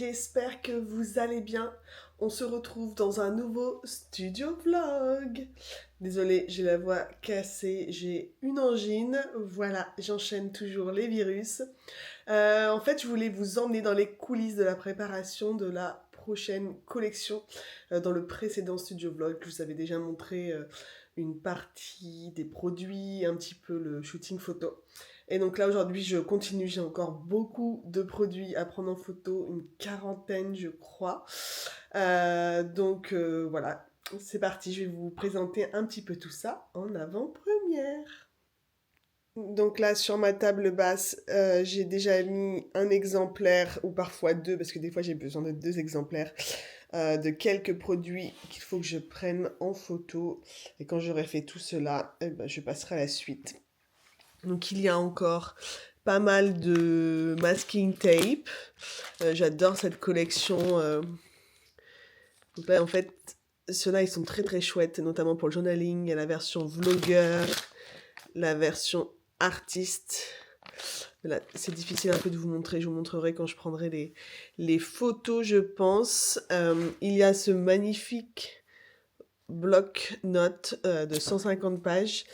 j'espère que vous allez bien. On se retrouve dans un nouveau studio vlog. Désolée, j'ai la voix cassée, j'ai une angine. Voilà, j'enchaîne toujours les virus. En fait, je voulais vous emmener dans les coulisses de la préparation de la prochaine collection. Dans le précédent studio vlog, je vous avais déjà montré une partie des produits, un petit peu le shooting photo. Et donc là, aujourd'hui, je continue. J'ai encore beaucoup de produits à prendre en photo, une quarantaine, je crois. Voilà, c'est parti. Je vais vous présenter un petit peu tout ça en avant-première. Donc là, sur ma table basse, j'ai déjà mis un exemplaire, ou parfois deux, parce que des fois j'ai besoin de deux exemplaires, de quelques produits qu'il faut que je prenne en photo. Et quand j'aurai fait tout cela, eh ben, je passerai à la suite. Donc il y a encore pas mal de masking tape. J'adore cette collection. Donc là, en fait, ceux-là, ils sont très très chouettes, notamment pour le journaling. Il y a la version vlogueur, la version artiste. Là, c'est difficile un peu de vous montrer. Je vous montrerai quand je prendrai les photos, je pense. Il y a ce magnifique bloc-notes de 150 pages.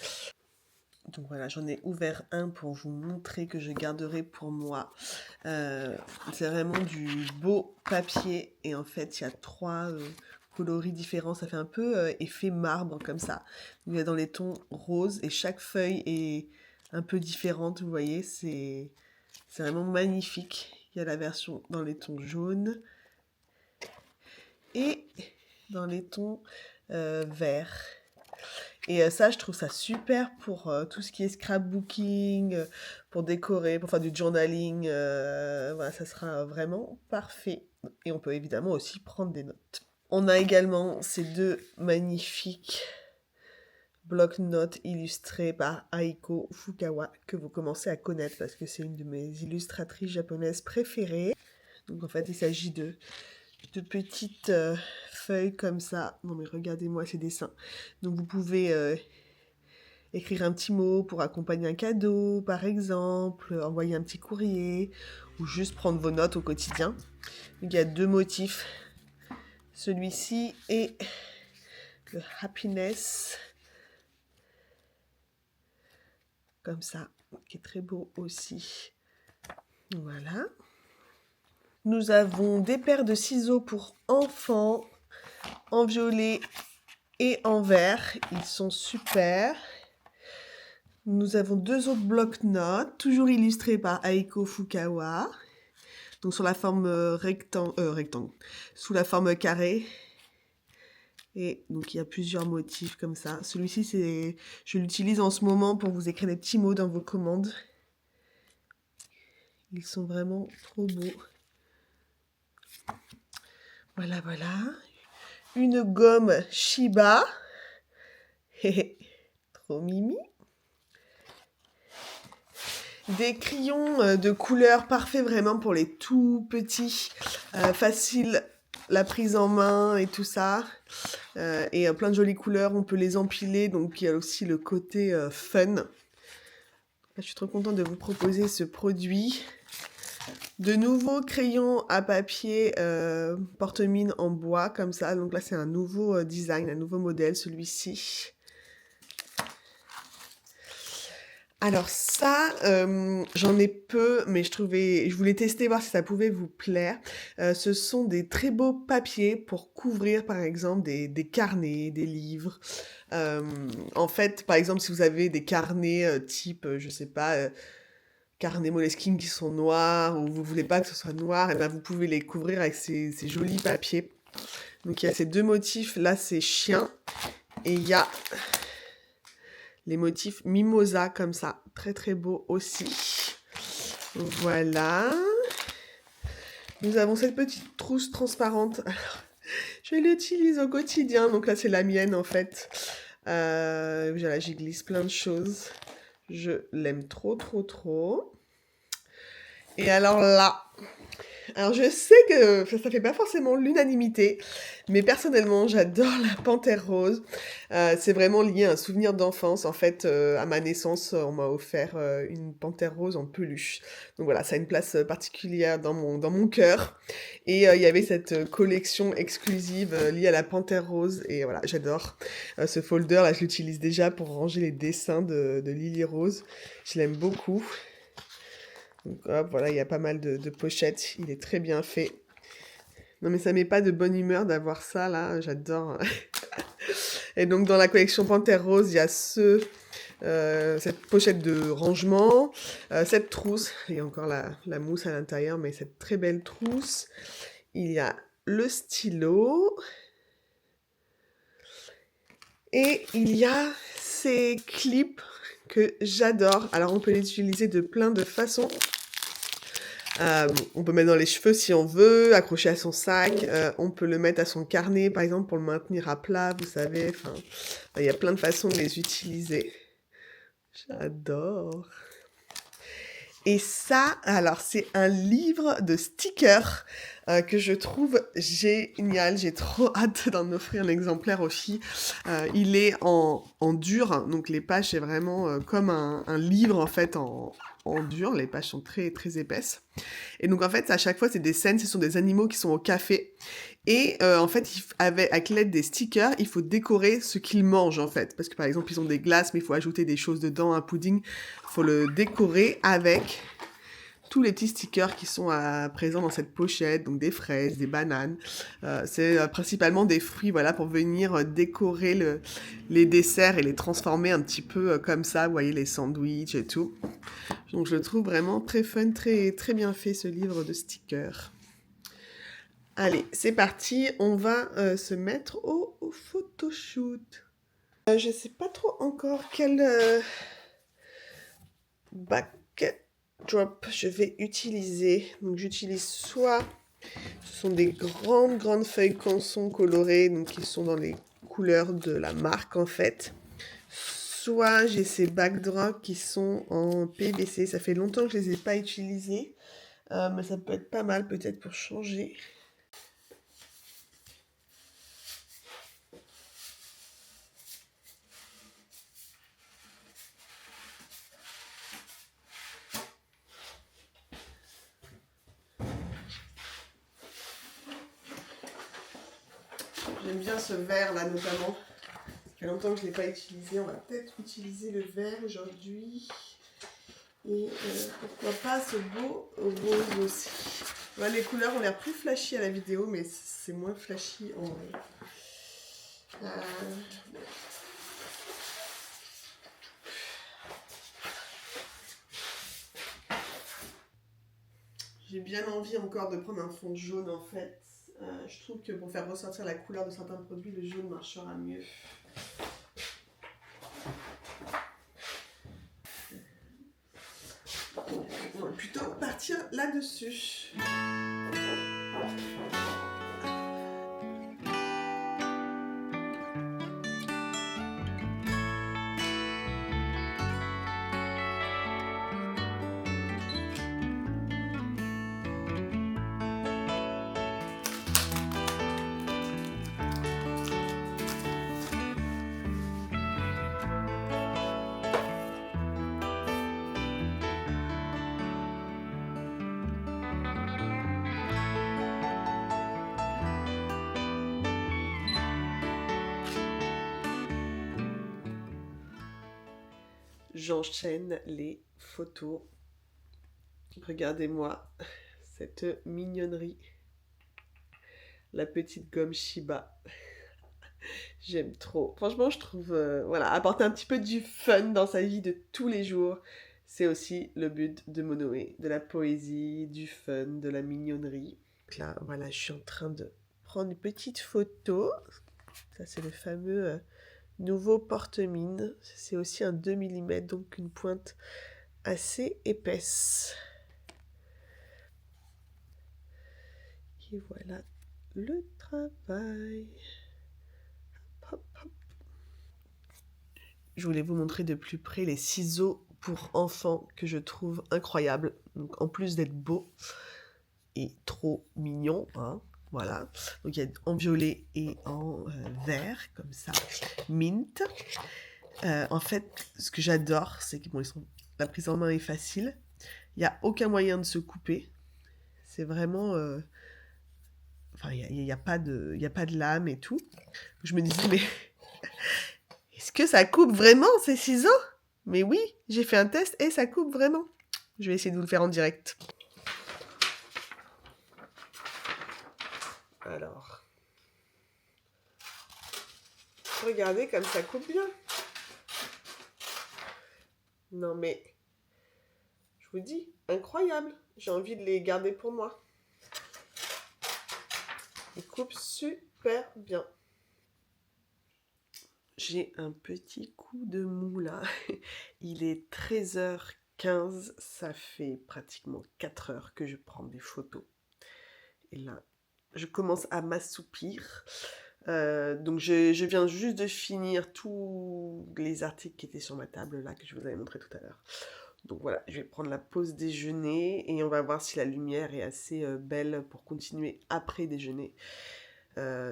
Donc voilà, j'en ai ouvert un pour vous montrer que je garderai pour moi. C'est vraiment du beau papier et en fait il y a trois coloris différents. Ça fait un peu effet marbre comme ça. Il y a dans les tons roses et chaque feuille est un peu différente. Vous voyez, c'est vraiment magnifique. Il y a la version dans les tons jaunes et dans les tons verts. Et ça, je trouve ça super pour tout ce qui est scrapbooking, pour décorer, pour faire du journaling. Voilà, ça sera vraiment parfait. Et on peut évidemment aussi prendre des notes. On a également ces deux magnifiques bloc-notes illustrés par Aiko Fukawa, que vous commencez à connaître parce que c'est une de mes illustratrices japonaises préférées. Donc en fait, il s'agit de petites feuilles comme ça. Non mais regardez-moi ces dessins. Donc vous pouvez écrire un petit mot pour accompagner un cadeau, par exemple, envoyer un petit courrier, ou juste prendre vos notes au quotidien. Il y a deux motifs, celui-ci et le happiness, comme ça, qui est très beau aussi. Voilà. Nous avons des paires de ciseaux pour enfants, en violet et en vert. Ils sont super. Nous avons deux autres blocs-notes, toujours illustrés par Aiko Fukawa. Donc sur la forme rectangle, sous la forme carré. Et donc il y a plusieurs motifs comme ça. Celui-ci, je l'utilise en ce moment pour vous écrire des petits mots dans vos commandes. Ils sont vraiment trop beaux. Voilà, voilà. Une gomme Shiba. Trop mimi. Des crayons de couleur parfaits vraiment pour les tout petits. Facile la prise en main et tout ça. Et plein de jolies couleurs, on peut les empiler. Donc il y a aussi le côté fun. Là, je suis trop contente de vous proposer ce produit. De nouveaux crayons à papier porte-mine en bois comme ça. Donc là c'est un nouveau design, un nouveau modèle, celui-ci. Alors ça, j'en ai peu, mais je voulais tester, voir si ça pouvait vous plaire. Ce sont des très beaux papiers pour couvrir, par exemple, des carnets, des livres. En fait, par exemple, si vous avez des carnets type, je sais pas, carnets Moleskine qui sont noirs, ou vous voulez pas que ce soit noir, et ben vous pouvez les couvrir avec ces jolis papiers. Donc il y a ces deux motifs, là c'est chien, et il y a les motifs mimosa comme ça, très très beau aussi. Voilà. Nous avons cette petite trousse transparente. Alors, je l'utilise au quotidien, donc là c'est la mienne en fait. Voilà, j'y glisse plein de choses. Je l'aime trop trop trop. Et alors là, Alors je sais que ça fait pas forcément l'unanimité, mais personnellement, j'adore la panthère rose. C'est vraiment lié à un souvenir d'enfance. En fait, à ma naissance, on m'a offert, une panthère rose en peluche. Donc voilà, ça a une place, particulière dans mon cœur et il y avait cette, collection exclusive, liée à la panthère rose et voilà, j'adore. Ce folder là, je l'utilise déjà pour ranger les dessins de Lily Rose. Je l'aime beaucoup. Donc hop, voilà, il y a pas mal de pochettes. Il est très bien fait. Non mais ça met pas de bonne humeur d'avoir ça là, j'adore. Et donc dans la collection Panthère Rose, il y a cette pochette de rangement, cette trousse, il y a encore la mousse à l'intérieur, mais cette très belle trousse. Il y a le stylo. Et il y a ces clips que j'adore. Alors on peut les utiliser de plein de façons. On peut mettre dans les cheveux si on veut, accrocher à son sac, on peut le mettre à son carnet, par exemple, pour le maintenir à plat, vous savez. Enfin, il y a plein de façons de les utiliser. J'adore. Et ça, alors, c'est un livre de stickers que je trouve génial. J'ai trop hâte d'en offrir un exemplaire aux filles. Il est en dur, donc les pages, c'est vraiment comme un livre, en fait, en dur. Les pages sont très, très épaisses. Et donc, en fait, à chaque fois, c'est des scènes, ce sont des animaux qui sont au café. Et en fait, avec l'aide des stickers, il faut décorer ce qu'ils mangent, en fait. Parce que, par exemple, ils ont des glaces, mais il faut ajouter des choses dedans, un pudding. Il faut le décorer avec tous les petits stickers qui sont présents dans cette pochette, donc des fraises, des bananes. C'est principalement des fruits, voilà, pour venir décorer les desserts et les transformer un petit peu comme ça, vous voyez, les sandwichs et tout. Donc je le trouve vraiment très fun, très, très bien fait ce livre de stickers. Allez, c'est parti, on va se mettre au photoshoot. Je sais pas trop encore quel backdrop je vais utiliser. Donc j'utilise soit, ce sont des grandes feuilles canson colorées, donc qui sont dans les couleurs de la marque en fait. Soit j'ai ces backdrops qui sont en PVC. Ça fait longtemps que je les ai pas utilisés, mais ça peut être pas mal peut-être pour changer. J'aime bien ce vert là notamment. Ça fait longtemps que je ne l'ai pas utilisé. On va peut-être utiliser le vert aujourd'hui. Et pourquoi pas ce beau rose aussi. Voilà, les couleurs ont l'air plus flashy à la vidéo, mais c'est moins flashy en vrai. J'ai bien envie encore de prendre un fond jaune en fait. Je trouve que pour faire ressortir la couleur de certains produits, le jaune marchera mieux. On va plutôt partir là-dessus. J'enchaîne les photos. Regardez-moi cette mignonnerie. La petite gomme Shiba. J'aime trop. Franchement, je trouve, voilà, apporter un petit peu du fun dans sa vie de tous les jours, c'est aussi le but de Monoé. De la poésie, du fun, de la mignonnerie. Donc là, voilà, je suis en train de prendre une petite photo. Ça, c'est le fameux nouveau porte-mine. C'est aussi un 2 mm, donc une pointe assez épaisse. Et voilà le travail. Hop, hop. Je voulais vous montrer de plus près les ciseaux pour enfants que je trouve incroyables. Donc, en plus d'être beaux, est trop mignon, hein. Voilà. Donc il y a en violet et en vert, comme ça. Mint. En fait, ce que j'adore, c'est que bon, la prise en main est facile. Il n'y a aucun moyen de se couper. C'est vraiment... Enfin, il y a pas de lame et tout. Je me disais, mais est-ce que ça coupe vraiment ces ciseaux? Mais oui, j'ai fait un test et ça coupe vraiment. Je vais essayer de vous le faire en direct. Alors, regardez comme ça coupe bien. Non mais, je vous dis, incroyable. J'ai envie de les garder pour moi. Ils coupent super bien. J'ai un petit coup de mou là. Il est 13h15. Ça fait pratiquement 4 heures que je prends des photos. Et là, je commence à m'assoupir. Donc je viens juste de finir tous les articles qui étaient sur ma table là, que je vous avais montré tout à l'heure. Donc voilà, je vais prendre la pause déjeuner et on va voir si la lumière est assez belle pour continuer après déjeuner.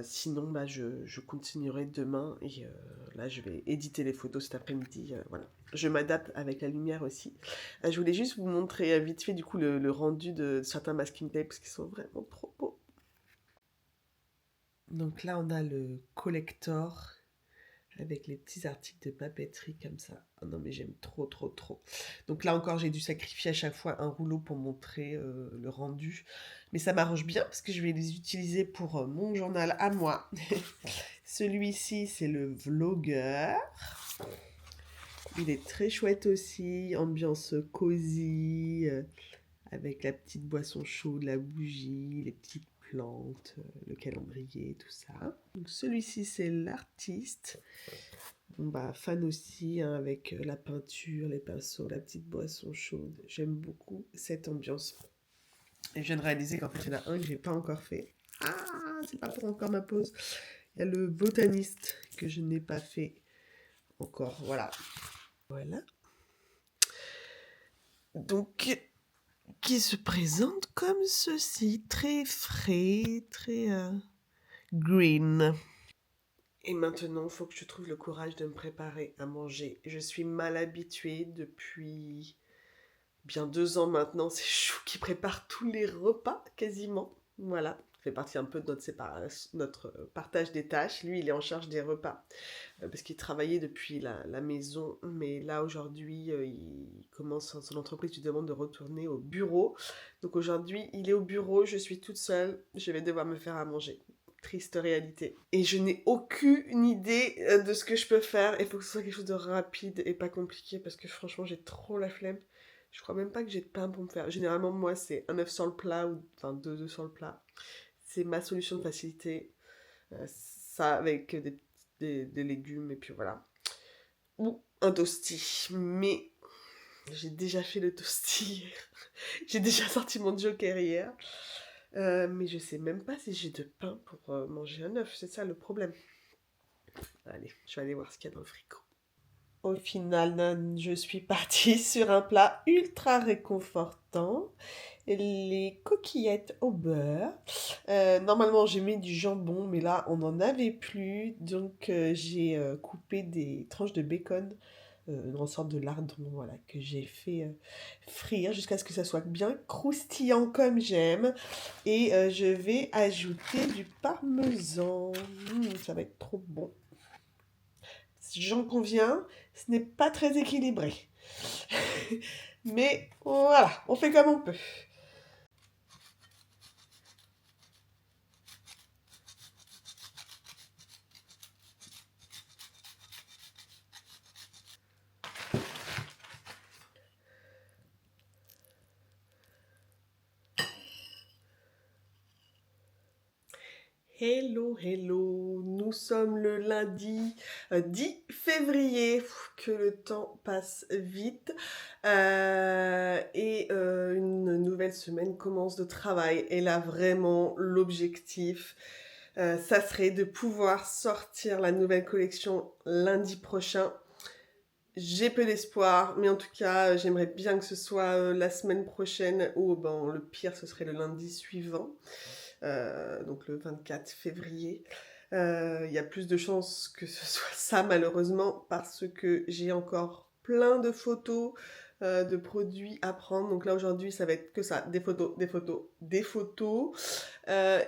Sinon, bah, je continuerai demain et là, je vais éditer les photos cet après-midi. Voilà. Je m'adapte avec la lumière aussi. Je voulais juste vous montrer vite fait du coup le rendu de certains masking tapes qui sont vraiment trop beaux. Donc là, on a le collector avec les petits articles de papeterie comme ça. Oh non, mais j'aime trop, trop, trop. Donc là encore, j'ai dû sacrifier à chaque fois un rouleau pour montrer le rendu. Mais ça m'arrange bien parce que je vais les utiliser pour mon journal à moi. Celui-ci, c'est le vlogueur. Il est très chouette aussi, ambiance cosy, avec la petite boisson chaude, la bougie, les petites plantes, le calendrier, tout ça. Donc celui-ci, c'est l'artiste. Bon, bah, fan aussi, hein, avec la peinture, les pinceaux, la petite boisson chaude. J'aime beaucoup cette ambiance. Et je viens de réaliser qu'en fait, il y en a un que j'ai pas encore fait. Ah, c'est pas pour encore ma pause. Il y a le botaniste que je n'ai pas fait encore. Voilà. Voilà. Donc, qui se présente comme ceci. Très frais, très green. Et maintenant, il faut que je trouve le courage de me préparer à manger. Je suis mal habituée depuis bien 2 ans maintenant. C'est Chou qui prépare tous les repas, quasiment. Voilà, ça fait partie un peu de notre partage des tâches. Lui, il est en charge des repas. Parce qu'il travaillait depuis la maison. Mais là, aujourd'hui, il commence son entreprise. Il demande de retourner au bureau. Donc aujourd'hui, il est au bureau. Je suis toute seule. Je vais devoir me faire à manger. Triste réalité. Et je n'ai aucune idée de ce que je peux faire. Il faut que ce soit quelque chose de rapide et pas compliqué parce que franchement, j'ai trop la flemme. Je crois même pas que j'ai de pain pour me faire. Généralement, moi, c'est un œuf sur le plat ou enfin 2 œufs sur le plat. C'est ma solution de facilité. Ça avec des légumes et puis voilà. Ou un toasty. Mais j'ai déjà fait le toasty hier. J'ai déjà sorti mon joker hier. Mais je sais même pas si j'ai de pain pour manger un œuf, c'est ça le problème. Allez, je vais aller voir ce qu'il y a dans le frigo. Au final, je suis partie sur un plat ultra réconfortant. Les coquillettes au beurre. Normalement, j'ai mis du jambon, mais là, on n'en avait plus. Donc, j'ai coupé des tranches de bacon une sorte de lardon, voilà, que j'ai fait frire jusqu'à ce que ça soit bien croustillant comme j'aime. Et je vais ajouter du parmesan. Ça va être trop bon. J'en conviens, ce n'est pas très équilibré. Mais voilà, on fait comme on peut. Hello, hello, nous sommes le lundi 10 février, que le temps passe vite, et une nouvelle semaine commence de travail, et là vraiment l'objectif, ça serait de pouvoir sortir la nouvelle collection lundi prochain. J'ai peu d'espoir, mais en tout cas, j'aimerais bien que ce soit la semaine prochaine ou bon, le pire, ce serait le lundi suivant, donc le 24 février. Il y a plus de chances que ce soit ça, malheureusement, parce que j'ai encore plein de photos de produits à prendre. Donc là, aujourd'hui, ça va être que ça, des photos, des photos, des photos.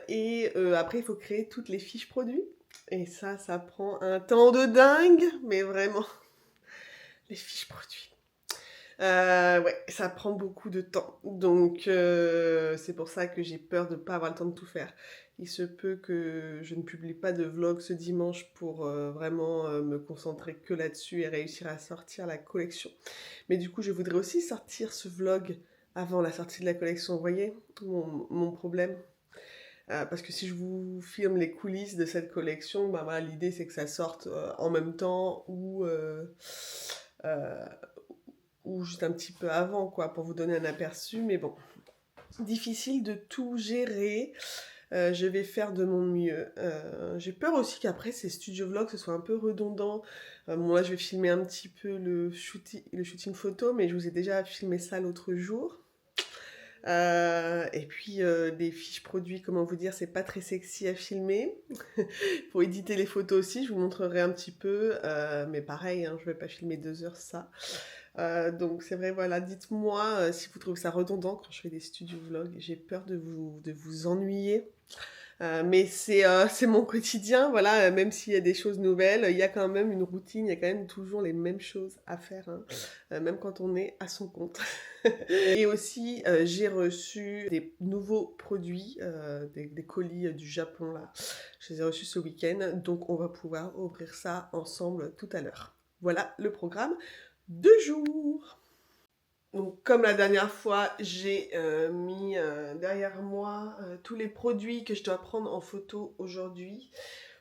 Et après, il faut créer toutes les fiches produits. Et ça prend un temps de dingue, mais vraiment, les fiches produits. Ouais, ça prend beaucoup de temps. Donc, c'est pour ça que j'ai peur de ne pas avoir le temps de tout faire. Il se peut que je ne publie pas de vlog ce dimanche pour vraiment me concentrer que là-dessus et réussir à sortir la collection. Mais du coup, je voudrais aussi sortir ce vlog avant la sortie de la collection. Vous voyez mon problème? Parce que si je vous filme les coulisses de cette collection, bah voilà, l'idée c'est que ça sorte en même temps euh, ou juste un petit peu avant, quoi, pour vous donner un aperçu. Mais bon, difficile de tout gérer. Je vais faire de mon mieux. J'ai peur aussi qu'après ces studio vlogs, ce soit un peu redondant. Bon, là, je vais filmer un petit peu le shooting photo, mais je vous ai déjà filmé ça l'autre jour. Et puis les fiches produits, comment vous dire, c'est pas très sexy à filmer. Pour éditer les photos aussi, je vous montrerai un petit peu, mais pareil, hein, je vais pas filmer 2 heures ça. Donc c'est vrai, voilà, dites-moi si vous trouvez ça redondant quand je fais des studio vlogs. J'ai peur de vous ennuyer. Mais c'est mon quotidien, voilà, même s'il y a des choses nouvelles, il y a quand même une routine, il y a quand même toujours les mêmes choses à faire, hein, même quand on est à son compte. Et aussi, j'ai reçu des nouveaux produits, des colis du Japon, là. Je les ai reçus ce week-end, donc on va pouvoir ouvrir ça ensemble tout à l'heure. Voilà le programme de jour. Donc, comme la dernière fois, j'ai mis derrière moi tous les produits que je dois prendre en photo aujourd'hui.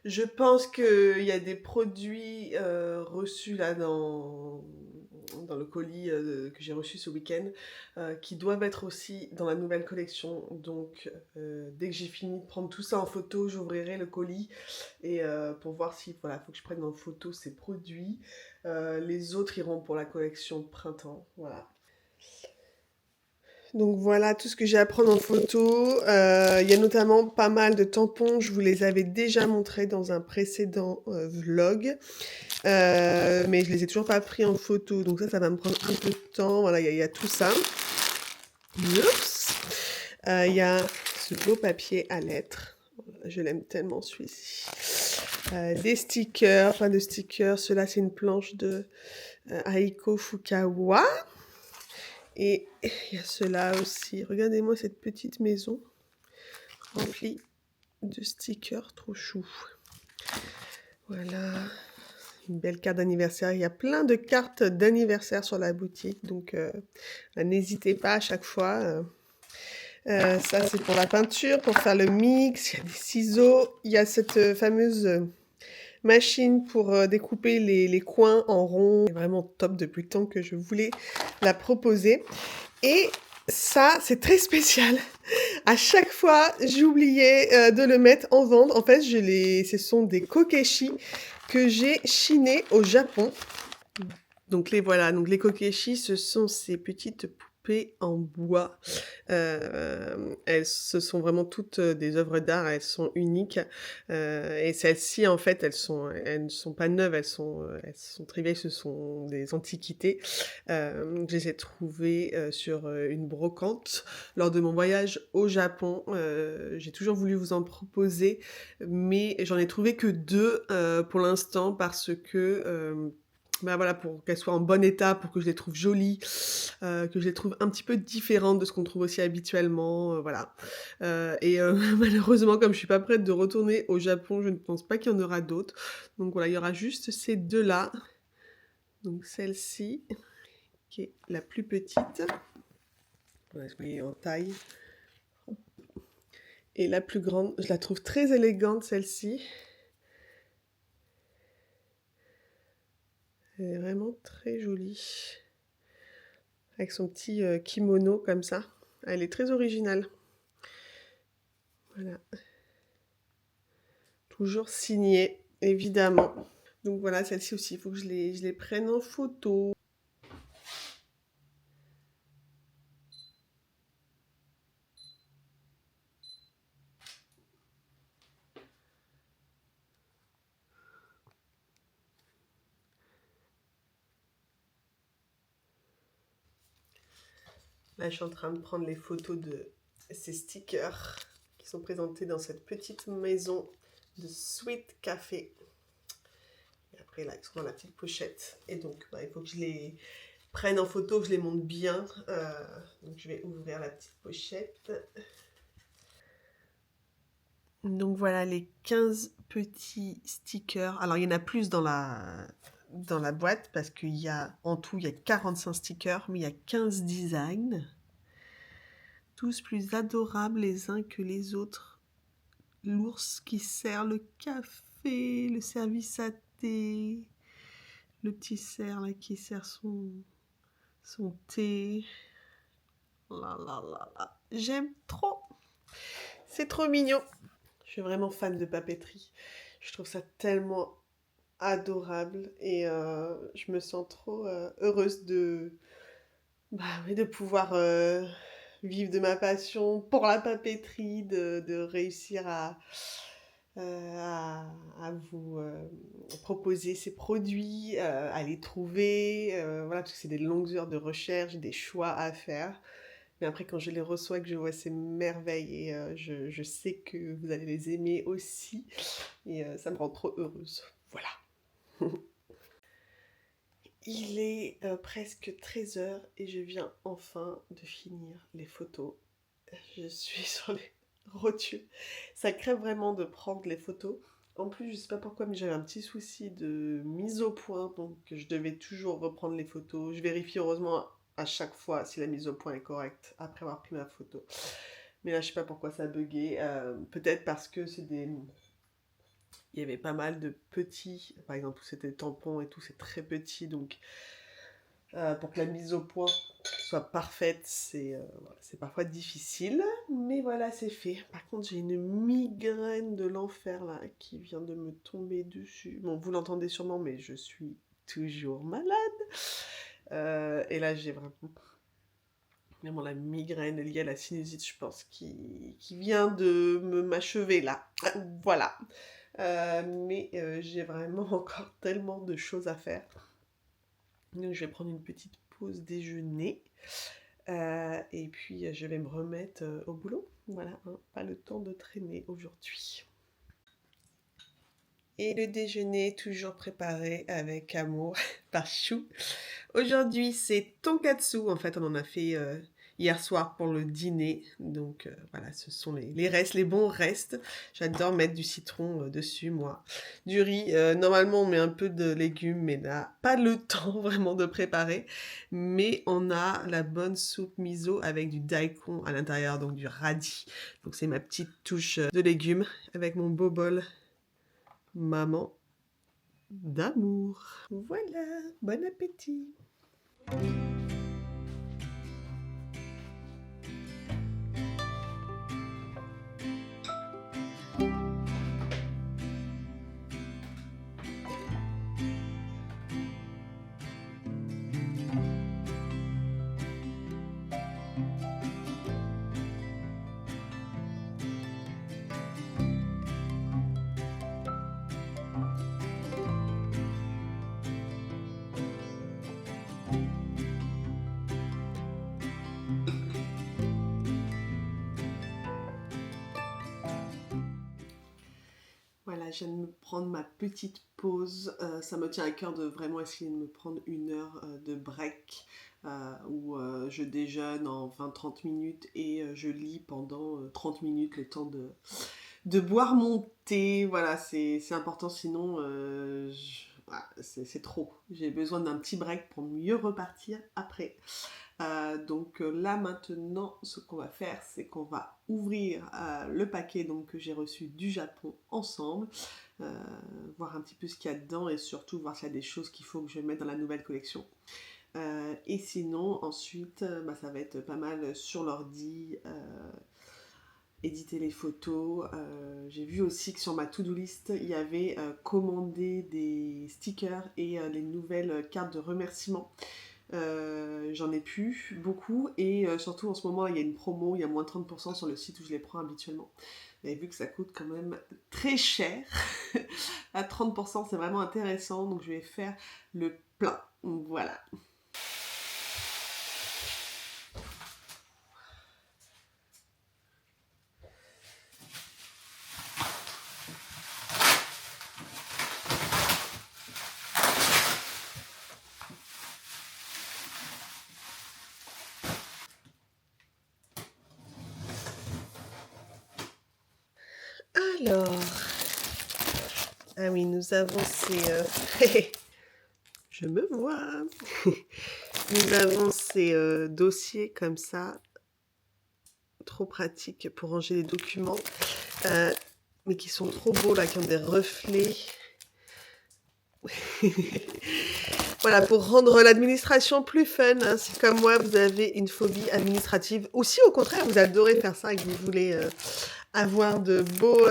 Je pense qu'il y a des produits reçus là dans le colis que j'ai reçu ce week-end qui doivent être aussi dans la nouvelle collection. Donc, dès que j'ai fini de prendre tout ça en photo, j'ouvrirai le colis et pour voir si, voilà, faut que je prenne en photo ces produits. Les autres iront pour la collection printemps. Voilà. Donc voilà tout ce que j'ai à prendre en photo. Il y a notamment pas mal de tampons. Je vous les avais déjà montrés dans un précédent vlog. Mais je les ai toujours pas pris en photo. Donc ça va me prendre un peu de temps. Voilà, il y a tout ça. Oups. Il y a ce beau papier à lettres. Je l'aime tellement celui-ci. Des stickers, plein de stickers. Cela c'est une planche de Aiko Fukawa. Et il y a cela aussi. Regardez-moi cette petite maison remplie de stickers trop chou. Voilà. Une belle carte d'anniversaire. Il y a plein de cartes d'anniversaire sur la boutique. Donc, n'hésitez pas à chaque fois. Ça, c'est pour la peinture, pour faire le mix. Il y a des ciseaux. Il y a cette fameuse machine pour découper les coins en rond. C'est vraiment top depuis le temps que je voulais la proposer. Et ça, c'est très spécial. À chaque fois, j'oubliais de le mettre en vente. En fait, ce sont des kokeshi que j'ai chinés au Japon. Donc les voilà. Donc les kokeshi, ce sont ces petites poupées en bois. Ce sont vraiment toutes des œuvres d'art. Elles sont uniques. Et celles-ci, en fait, elles ne sont pas neuves. Elles sont très vieilles. Ce sont des antiquités. Je les ai trouvées sur une brocante lors de mon voyage au Japon. J'ai toujours voulu vous en proposer, mais j'en ai trouvé que 2 pour l'instant parce que bah voilà, pour qu'elles soient en bon état, pour que je les trouve jolies, que je les trouve un petit peu différentes de ce qu'on trouve aussi habituellement, voilà. Et malheureusement, comme je suis pas prête de retourner au Japon, je ne pense pas qu'il y en aura d'autres. Donc voilà, il y aura juste ces 2-là. Donc celle-ci, qui est la plus petite. Voilà, je l'ai en taille. Et la plus grande, je la trouve très élégante, celle-ci. Elle est vraiment très jolie. Avec son petit kimono comme ça. Elle est très originale. Voilà. Toujours signée, évidemment. Donc voilà, celle-ci aussi, il faut que je les prenne en photo. Là, je suis en train de prendre les photos de ces stickers qui sont présentés dans cette petite maison de Sweet Café. Et après, là, ils sont dans la petite pochette. Et donc, bah, il faut que je les prenne en photo, que je les monte bien. Donc, je vais ouvrir la petite pochette. Donc, voilà les 15 petits stickers. Alors, il y en a plus dans la boîte parce qu'il y a, en tout, il y a 45 stickers, mais il y a 15 designs. Tous plus adorables les uns que les autres. L'ours qui sert le café, le service à thé, le petit cerf là qui sert son thé. Là, là, là, là. J'aime trop. C'est trop mignon. Je suis vraiment fan de papeterie. Je trouve ça tellement adorable et je me sens trop heureuse bah, oui, de pouvoir vivre de ma passion pour la papeterie, de réussir à vous proposer ces produits, à les trouver, voilà, parce que c'est des longues heures de recherche, des choix à faire. Mais après, quand je les reçois, que je vois ces merveilles, et je sais que vous allez les aimer aussi, et ça me rend trop heureuse. Voilà. Il est presque 13 h et je viens enfin de finir les photos. Je suis sur les rotules. Ça crève vraiment de prendre les photos. En plus, je sais pas pourquoi, mais j'avais un petit souci de mise au point, donc je devais toujours reprendre les photos. Je vérifie heureusement à chaque fois si la mise au point est correcte après avoir pris ma photo. Mais là, je sais pas pourquoi ça a bugué. Peut-être parce que il y avait pas mal de petits, par exemple, c'était des tampons et tout, c'est très petit, donc pour que la mise au point soit parfaite, voilà, c'est parfois difficile, mais voilà, c'est fait. Par contre, j'ai une migraine de l'enfer là qui vient de me tomber dessus. Bon, vous l'entendez sûrement, mais je suis toujours malade. Et là, j'ai vraiment la migraine liée à la sinusite, je pense, qui vient de m'achever là. Voilà. Mais j'ai vraiment encore tellement de choses à faire. Donc je vais prendre une petite pause déjeuner. Et puis je vais me remettre au boulot. Voilà, hein, pas le temps de traîner aujourd'hui. Et le déjeuner toujours préparé avec amour par Chou. Aujourd'hui c'est tonkatsu. En fait on en a fait hier soir pour le dîner. Donc voilà, ce sont les restes, les bons restes. J'adore mettre du citron dessus moi. Du riz, normalement on met un peu de légumes mais là pas le temps vraiment de préparer. Mais on a la bonne soupe miso avec du daikon à l'intérieur, donc du radis. Donc c'est ma petite touche de légumes avec mon beau bol maman d'amour. Voilà, bon appétit. Voilà, je viens de me prendre ma petite pause. Ça me tient à cœur de vraiment essayer de me prendre 1 heure de break où je déjeune en 20-30 minutes et je lis pendant 30 minutes le temps de boire mon thé. Voilà, c'est important, sinon voilà, c'est trop. J'ai besoin d'un petit break pour mieux repartir après. Donc là maintenant, ce qu'on va faire, c'est qu'on va ouvrir le paquet donc, que j'ai reçu du Japon ensemble, voir un petit peu ce qu'il y a dedans et surtout voir s'il y a des choses qu'il faut que je mette dans la nouvelle collection. Et sinon, ensuite, ça va être pas mal sur l'ordi, éditer les photos. J'ai vu aussi que sur ma to-do list, il y avait commandé des stickers et les nouvelles cartes de remerciement. J'en ai plus beaucoup et surtout en ce moment il y a une promo, il y a moins 30% sur le site où je les prends habituellement. Mais vu que ça coûte quand même très cher, à 30% c'est vraiment intéressant, donc je vais faire le plein. Voilà. Alors, ah oui, nous avons ces... Je me vois. Nous avons ces dossiers comme ça, trop pratiques pour ranger les documents, mais qui sont trop beaux là, qui ont des reflets. Voilà, pour rendre l'administration plus fun, hein. Si comme moi, vous avez une phobie administrative, ou si au contraire, vous adorez faire ça et que vous voulez avoir de beaux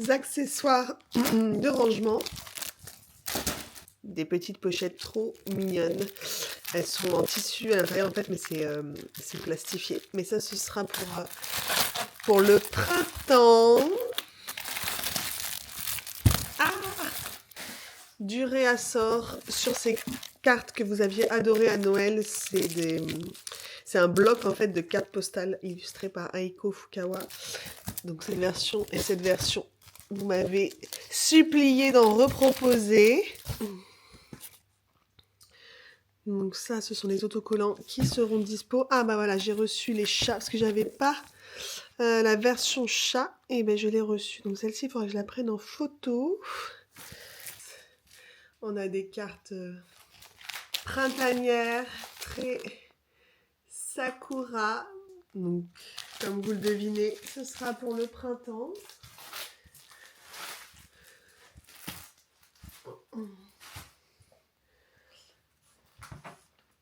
accessoires de rangement, des petites pochettes trop mignonnes. Elles sont en tissu à l'intérieur en fait, mais c'est plastifié. Mais ça, ce sera pour le printemps. Ah, du réassort sur ces cartes que vous aviez adorées à Noël. C'est un bloc en fait de cartes postales illustrées par Aiko Fukawa. Donc cette version, vous m'avez supplié d'en reproposer. Donc ça, ce sont les autocollants qui seront dispo. Ah bah voilà, j'ai reçu les chats parce que j'avais pas la version chat. Et ben je l'ai reçue. Donc celle-ci, il faudrait que je la prenne en photo. On a des cartes printanières, très sakura. Donc comme vous le devinez, ce sera pour le printemps.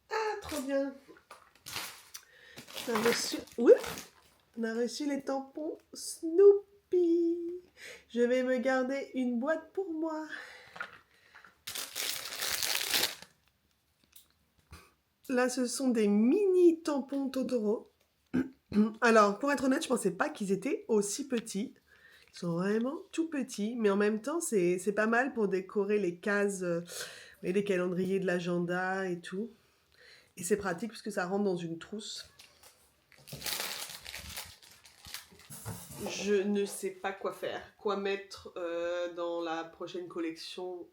Ah, trop bien. On a reçu... Oui, on a reçu les tampons Snoopy. Je vais me garder une boîte pour moi. Là, ce sont des mini tampons Totoro. Alors, pour être honnête, je pensais pas qu'ils étaient aussi petits. Ils sont vraiment tout petits, mais en même temps, c'est pas mal pour décorer les cases, les calendriers de l'agenda et tout. Et c'est pratique parce que ça rentre dans une trousse. Je ne sais pas quoi faire, quoi mettre dans la prochaine collection.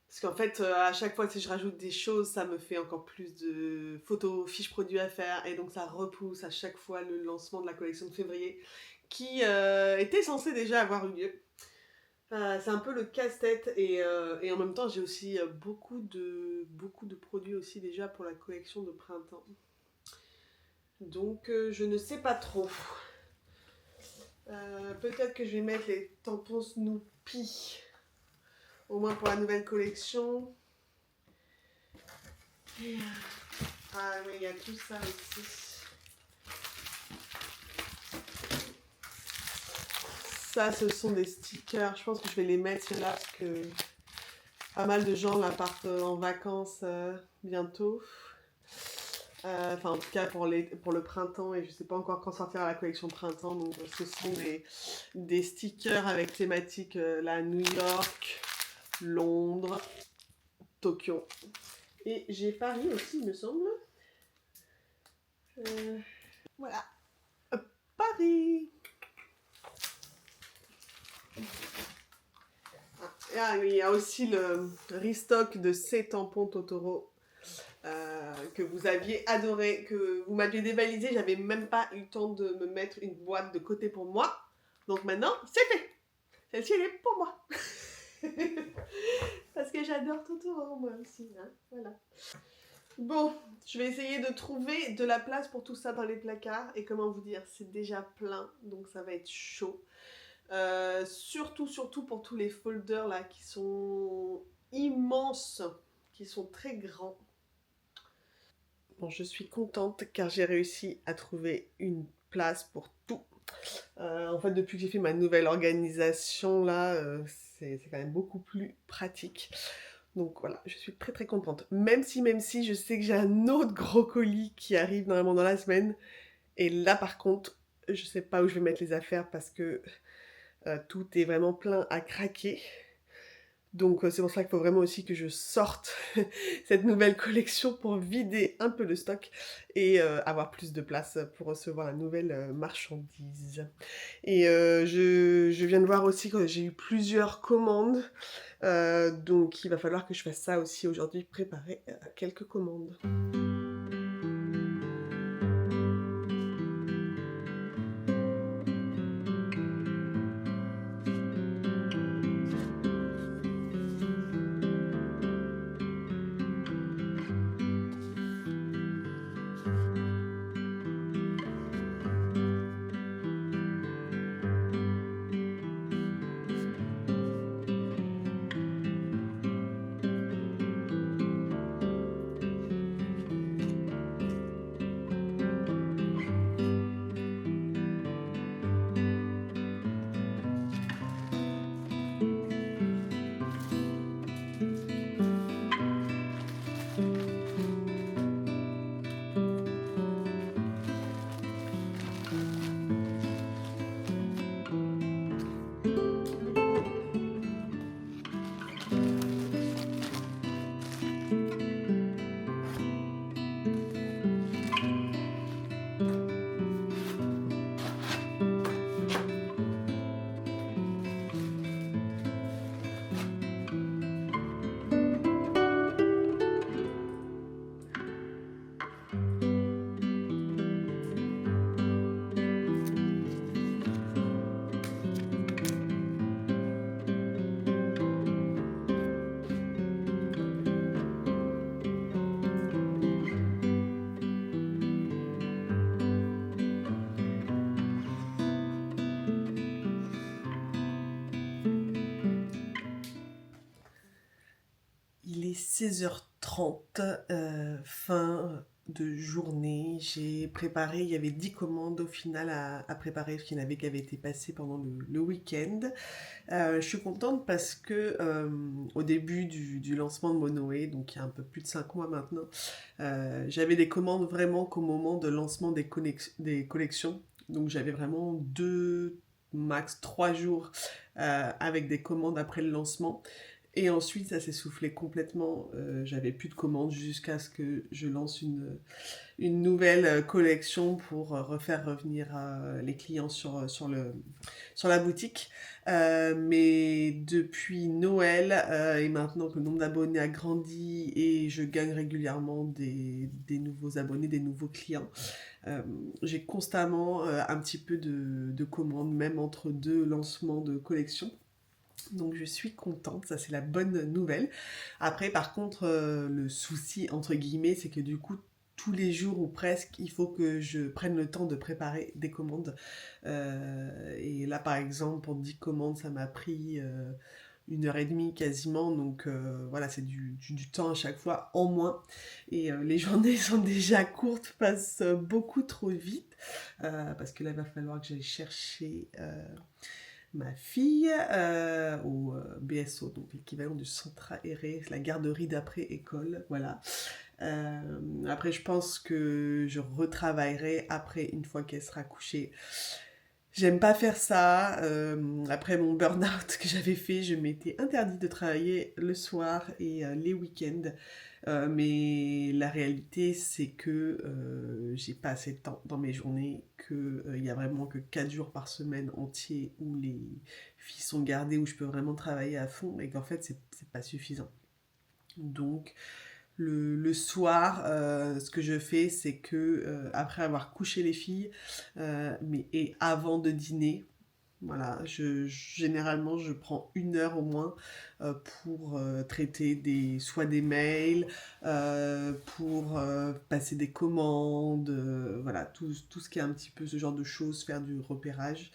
Parce qu'en fait, à chaque fois que je rajoute des choses, ça me fait encore plus de photos, fiches produits à faire. Et donc ça repousse à chaque fois le lancement de la collection de février, qui était censé déjà avoir eu lieu. C'est un peu le casse-tête. Et en même temps, j'ai aussi beaucoup de produits aussi déjà pour la collection de printemps. Donc je ne sais pas trop. Peut-être que je vais mettre les tampons Snoopy, au moins pour la nouvelle collection. Ah oui, il y a tout ça aussi. Ça, ce sont des stickers. Je pense que je vais les mettre là parce que pas mal de gens là partent en vacances bientôt. Enfin, en tout cas pour le printemps, et je sais pas encore quand sortira la collection printemps. Donc, ce sont des stickers avec thématique là, New York, Londres, Tokyo. Et j'ai Paris aussi, il me semble. Voilà. Paris. Ah oui, il y a aussi le restock de ces tampons Totoro que vous aviez adoré, que vous m'aviez dévalisé. J'avais même pas eu le temps de me mettre une boîte de côté pour moi. Donc maintenant, c'est fait. Celle-ci, elle est pour moi. Parce que j'adore Totoro, moi aussi. Hein, voilà. Bon, je vais essayer de trouver de la place pour tout ça dans les placards. Et comment vous dire, c'est déjà plein, donc ça va être chaud. Surtout pour tous les folders là qui sont immenses, qui sont très grands. Bon, je suis contente car j'ai réussi à trouver une place pour tout. En fait, depuis que j'ai fait ma nouvelle organisation, là, c'est quand même beaucoup plus pratique. Donc voilà, je suis très très contente. Même si je sais que j'ai un autre gros colis qui arrive normalement dans la semaine. Et là, par contre, je sais pas où je vais mettre les affaires parce que tout est vraiment plein à craquer. Donc c'est pour ça qu'il faut vraiment aussi que je sorte cette nouvelle collection pour vider un peu le stock et avoir plus de place pour recevoir la nouvelle marchandise. Et je viens de voir aussi que j'ai eu plusieurs commandes, donc il va falloir que je fasse ça aussi aujourd'hui, préparer quelques commandes. Il est 16h30, fin de journée. J'ai préparé, il y avait 10 commandes au final à préparer, qui avaient été passées pendant le week-end. Je suis contente parce que au début du lancement de Monoé, donc il y a un peu plus de 5 mois maintenant, j'avais des commandes vraiment qu'au moment de lancement des collections. Donc j'avais vraiment 2, max 3 jours avec des commandes après le lancement. Et ensuite, ça s'est soufflé complètement. J'avais plus de commandes jusqu'à ce que je lance une nouvelle collection pour refaire revenir les clients sur la boutique. Mais depuis Noël, et maintenant que le nombre d'abonnés a grandi et je gagne régulièrement des nouveaux abonnés, des nouveaux clients, j'ai constamment un petit peu de commandes, même entre deux lancements de collection. Donc je suis contente, ça c'est la bonne nouvelle. Après par contre le souci entre guillemets c'est que du coup tous les jours ou presque il faut que je prenne le temps de préparer des commandes. Et là par exemple pour 10 commandes ça m'a pris 1h30 quasiment, donc voilà c'est du temps à chaque fois en moins. Et les journées sont déjà courtes, passent beaucoup trop vite, parce que là il va falloir que j'aille chercher ma fille au BSO, donc l'équivalent du centre aéré, la garderie d'après-école, voilà. Après, je pense que je retravaillerai après, une fois qu'elle sera couchée. J'aime pas faire ça. Après mon burn-out que j'avais fait, je m'étais interdit de travailler le soir et les week-ends. Mais la réalité, c'est que j'ai pas assez de temps dans mes journées, qu'il y a vraiment que 4 jours par semaine entiers où les filles sont gardées, où je peux vraiment travailler à fond, et qu'en fait, c'est pas suffisant. Donc, le soir, ce que je fais, c'est que après avoir couché les filles, et avant de dîner, voilà, généralement je prends 1 heure au moins pour traiter soit des mails, pour passer des commandes, voilà, tout ce qui est un petit peu ce genre de choses, faire du repérage.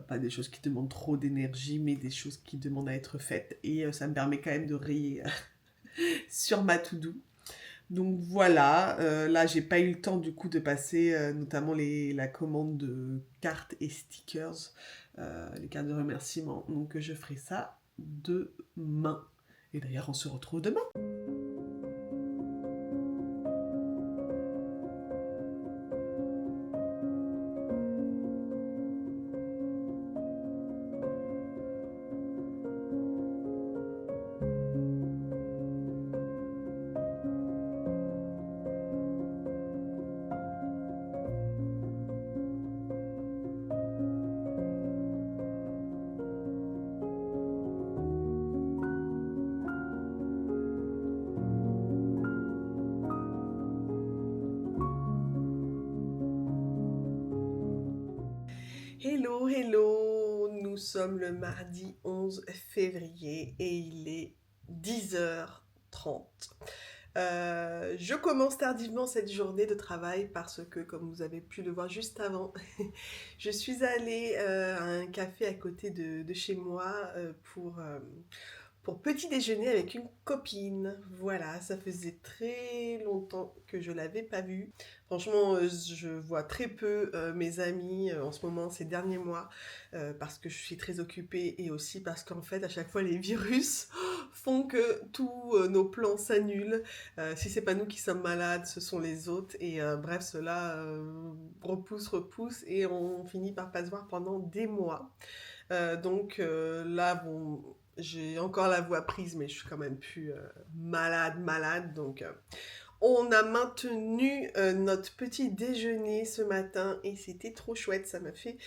Pas des choses qui demandent trop d'énergie, mais des choses qui demandent à être faites. Et ça me permet quand même de rayer sur ma to-do. Donc voilà, là j'ai pas eu le temps du coup de passer notamment la commande de cartes et stickers, les cartes de remerciement. Donc je ferai ça demain. Et d'ailleurs on se retrouve demain. Hello, hello! Nous sommes le mardi 11 février et il est 10h30. Je commence tardivement cette journée de travail parce que, comme vous avez pu le voir juste avant, je suis allée à un café à côté de chez moi pour petit déjeuner avec une copine. Voilà, ça faisait très longtemps que je l'avais pas vue. Franchement, je vois très peu mes amis en ce moment, ces derniers mois, parce que je suis très occupée et aussi parce qu'en fait, à chaque fois, les virus font que tous nos plans s'annulent. Si c'est pas nous qui sommes malades, ce sont les autres. Et bref, cela repousse et on finit par pas se voir pendant des mois. Donc là, bon, j'ai encore la voix prise, mais je suis quand même plus malade. Donc, on a maintenu notre petit déjeuner ce matin et c'était trop chouette. Ça m'a fait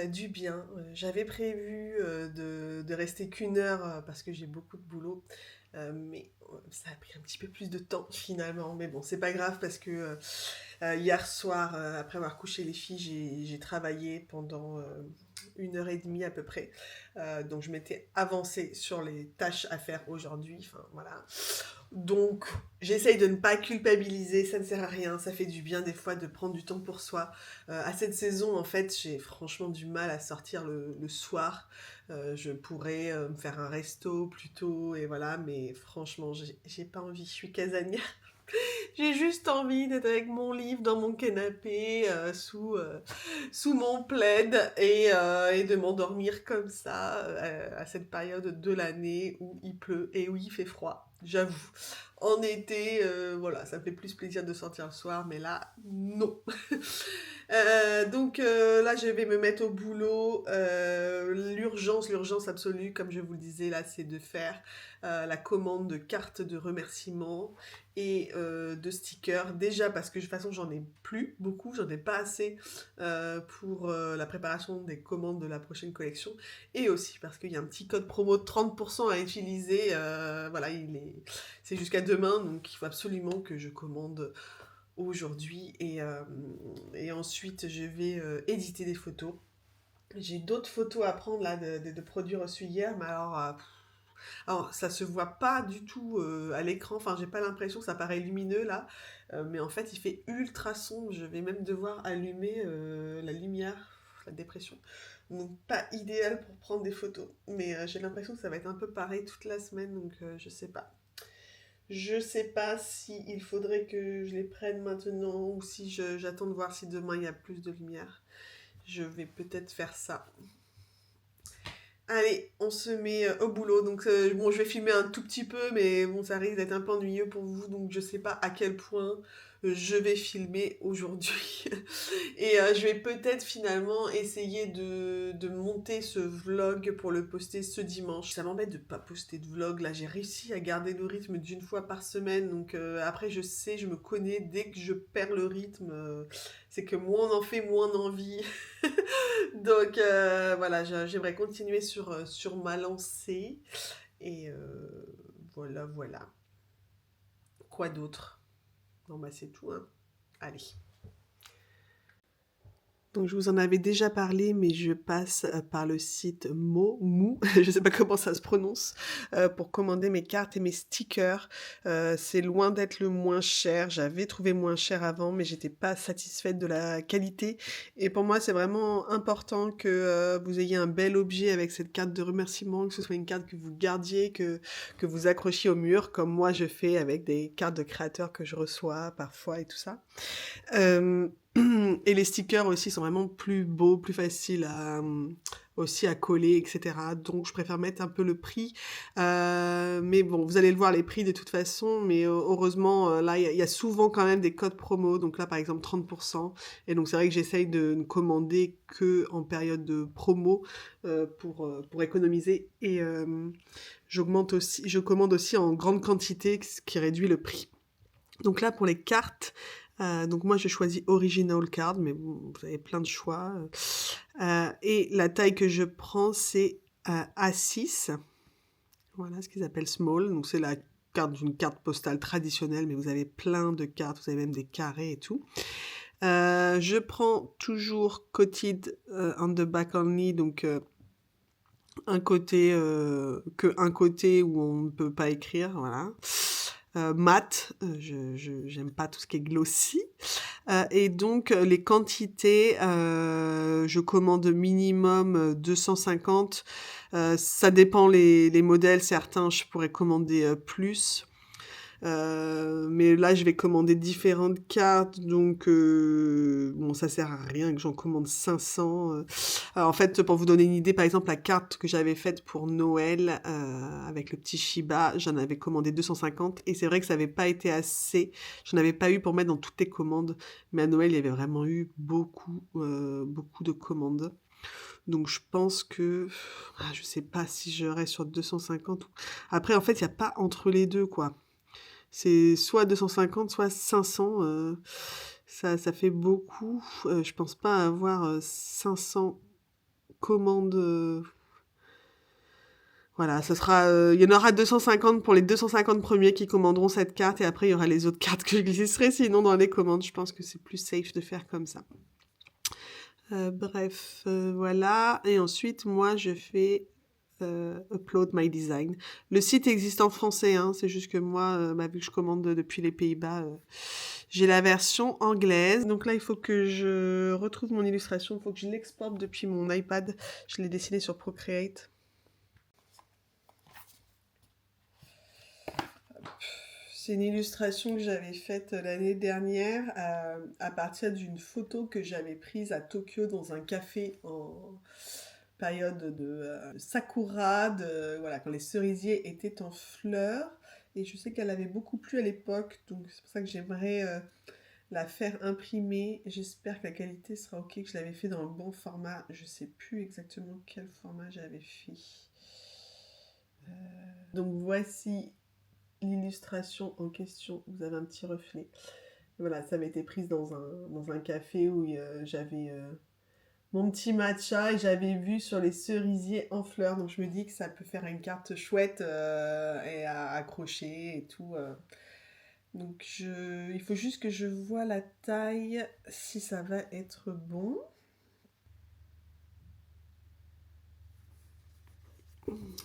du bien. J'avais prévu de rester qu'une heure parce que j'ai beaucoup de boulot. Mais ça a pris un petit peu plus de temps finalement. Mais bon, c'est pas grave parce que hier soir, après avoir couché les filles, j'ai travaillé pendant 1h30 à peu près. Donc je m'étais avancée sur les tâches à faire aujourd'hui. Enfin voilà. Donc j'essaye de ne pas culpabiliser, ça ne sert à rien. Ça fait du bien des fois de prendre du temps pour soi. À cette saison, en fait, j'ai franchement du mal à sortir le soir. Je pourrais me faire un resto plutôt et voilà. Mais franchement, j'ai pas envie. Je suis casanière. J'ai juste envie d'être avec mon livre dans mon canapé, sous mon plaid et de m'endormir comme ça à cette période de l'année où il pleut et où il fait froid, j'avoue. En été, voilà, ça me fait plus plaisir de sortir le soir, mais là, non. Donc là, je vais me mettre au boulot. L'urgence absolue, comme je vous le disais, là, c'est de faire la commande de cartes de remerciement et de stickers. Déjà parce que de toute façon, j'en ai plus beaucoup, j'en ai pas assez pour la préparation des commandes de la prochaine collection. Et aussi parce qu'il y a un petit code promo de 30% à utiliser. Voilà, c'est jusqu'à demain, donc il faut absolument que je commande aujourd'hui et ensuite je vais éditer des photos. J'ai d'autres photos à prendre là de produits reçus hier, mais alors ça se voit pas du tout à l'écran, enfin j'ai pas l'impression, ça paraît lumineux là, mais en fait il fait ultra sombre, je vais même devoir allumer la lumière, la dépression. Donc pas idéal pour prendre des photos, mais j'ai l'impression que ça va être un peu pareil toute la semaine, donc je sais pas. Je sais pas si il faudrait que je les prenne maintenant ou si j'attends de voir si demain il y a plus de lumière. Je vais peut-être faire ça. Allez, on se met au boulot. Donc bon, je vais filmer un tout petit peu, mais bon, ça risque d'être un peu ennuyeux pour vous, donc je sais pas à quel point je vais filmer aujourd'hui. Et je vais peut-être finalement essayer de monter ce vlog pour le poster ce dimanche. Ça m'embête de pas poster de vlog. Là, j'ai réussi à garder le rythme d'une fois par semaine. Donc après, je sais, je me connais. Dès que je perds le rythme, c'est que moins on en fait, moins on en a envie. Donc voilà, j'aimerais continuer sur ma lancée. Et voilà. Quoi d'autre? Non, bah c'est tout, hein. Allez. Donc je vous en avais déjà parlé, mais je passe par le site Mou, je sais pas comment ça se prononce, pour commander mes cartes et mes stickers. C'est loin d'être le moins cher. J'avais trouvé moins cher avant, mais j'étais pas satisfaite de la qualité. Et pour moi, c'est vraiment important que vous ayez un bel objet avec cette carte de remerciement, que ce soit une carte que vous gardiez, que vous accrochiez au mur, comme moi je fais avec des cartes de créateurs que je reçois parfois et tout ça. Euh, et les stickers aussi sont vraiment plus beaux, plus faciles aussi à coller, etc. Donc je préfère mettre un peu le prix. Mais bon, vous allez le voir les prix de toute façon. Mais heureusement, là, il y a souvent quand même des codes promo. Donc là, par exemple, 30%. Et donc c'est vrai que j'essaye de ne commander que en période de promo pour économiser. Et je commande aussi en grande quantité, ce qui réduit le prix. Donc là, pour les cartes, donc moi je choisis Original Card, mais bon, vous avez plein de choix. Et la taille que je prends, c'est A6. Voilà ce qu'ils appellent small. Donc c'est la carte d'une carte postale traditionnelle, mais vous avez plein de cartes, vous avez même des carrés et tout. Je prends toujours Coated on the back only, donc un côté que un côté où on ne peut pas écrire, voilà. Mat, j'aime pas tout ce qui est glossy. Et donc les quantités, je commande minimum 250. Ça dépend les modèles, certains je pourrais commander plus. Mais là, je vais commander différentes cartes, donc bon, ça sert à rien que j'en commande 500. Alors, en fait, pour vous donner une idée, par exemple, la carte que j'avais faite pour Noël avec le petit Shiba, j'en avais commandé 250 et c'est vrai que ça n'avait pas été assez. Je n'avais pas eu pour mettre dans toutes les commandes, mais à Noël, il y avait vraiment eu beaucoup de commandes. Donc je pense que je sais pas si je reste sur 250. Après, en fait, il n'y a pas entre les deux, quoi. C'est soit 250, soit 500. Ça fait beaucoup. Je pense pas avoir 500 commandes. Voilà, il y en aura 250 pour les 250 premiers qui commanderont cette carte et après il y aura les autres cartes que je glisserai sinon dans les commandes. Je pense que c'est plus safe de faire comme ça. Bref, voilà. Et ensuite, moi, je fais Upload My Design. Le site existe en français, hein, c'est juste que moi, vu que je commande depuis les Pays-Bas, j'ai la version anglaise. Donc là, il faut que je retrouve mon illustration, il faut que je l'exporte depuis mon iPad. Je l'ai dessinée sur Procreate. C'est une illustration que j'avais faite l'année dernière à partir d'une photo que j'avais prise à Tokyo dans un café en période de sakura, voilà, quand les cerisiers étaient en fleurs. Et je sais qu'elle avait beaucoup plu à l'époque, donc c'est pour ça que j'aimerais la faire imprimer. J'espère que la qualité sera ok, que je l'avais fait dans un bon format. Je sais plus exactement quel format j'avais fait. Donc voici l'illustration en question. Vous avez un petit reflet. Voilà, ça avait été prise dans un café où j'avais mon petit matcha et j'avais vu sur les cerisiers en fleurs. Donc je me dis que ça peut faire une carte chouette et à accrocher et tout. Donc il faut juste que je vois la taille, si ça va être bon.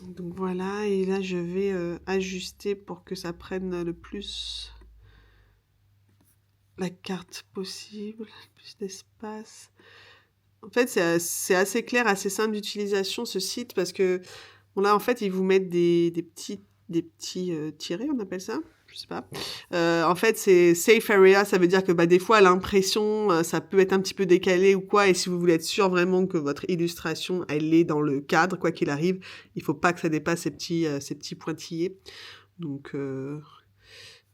Donc voilà, et là je vais ajuster pour que ça prenne le plus la carte possible, plus d'espace. En fait, c'est assez clair, assez simple d'utilisation ce site parce que bon là en fait ils vous mettent des petits tirets, on appelle ça, je sais pas. En fait c'est safe area, ça veut dire que des fois l'impression ça peut être un petit peu décalé ou quoi, et si vous voulez être sûr vraiment que votre illustration elle est dans le cadre quoi qu'il arrive, il faut pas que ça dépasse ces petits pointillés. Donc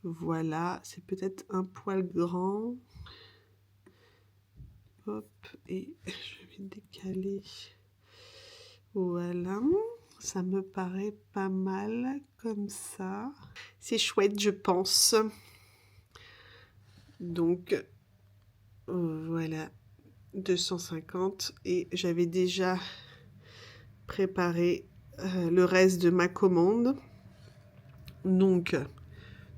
voilà, c'est peut-être un poil grand. Hop, et je vais décaler. Voilà, ça me paraît pas mal comme ça. C'est chouette, je pense. Donc, voilà, 250. Et j'avais déjà préparé le reste de ma commande. Donc,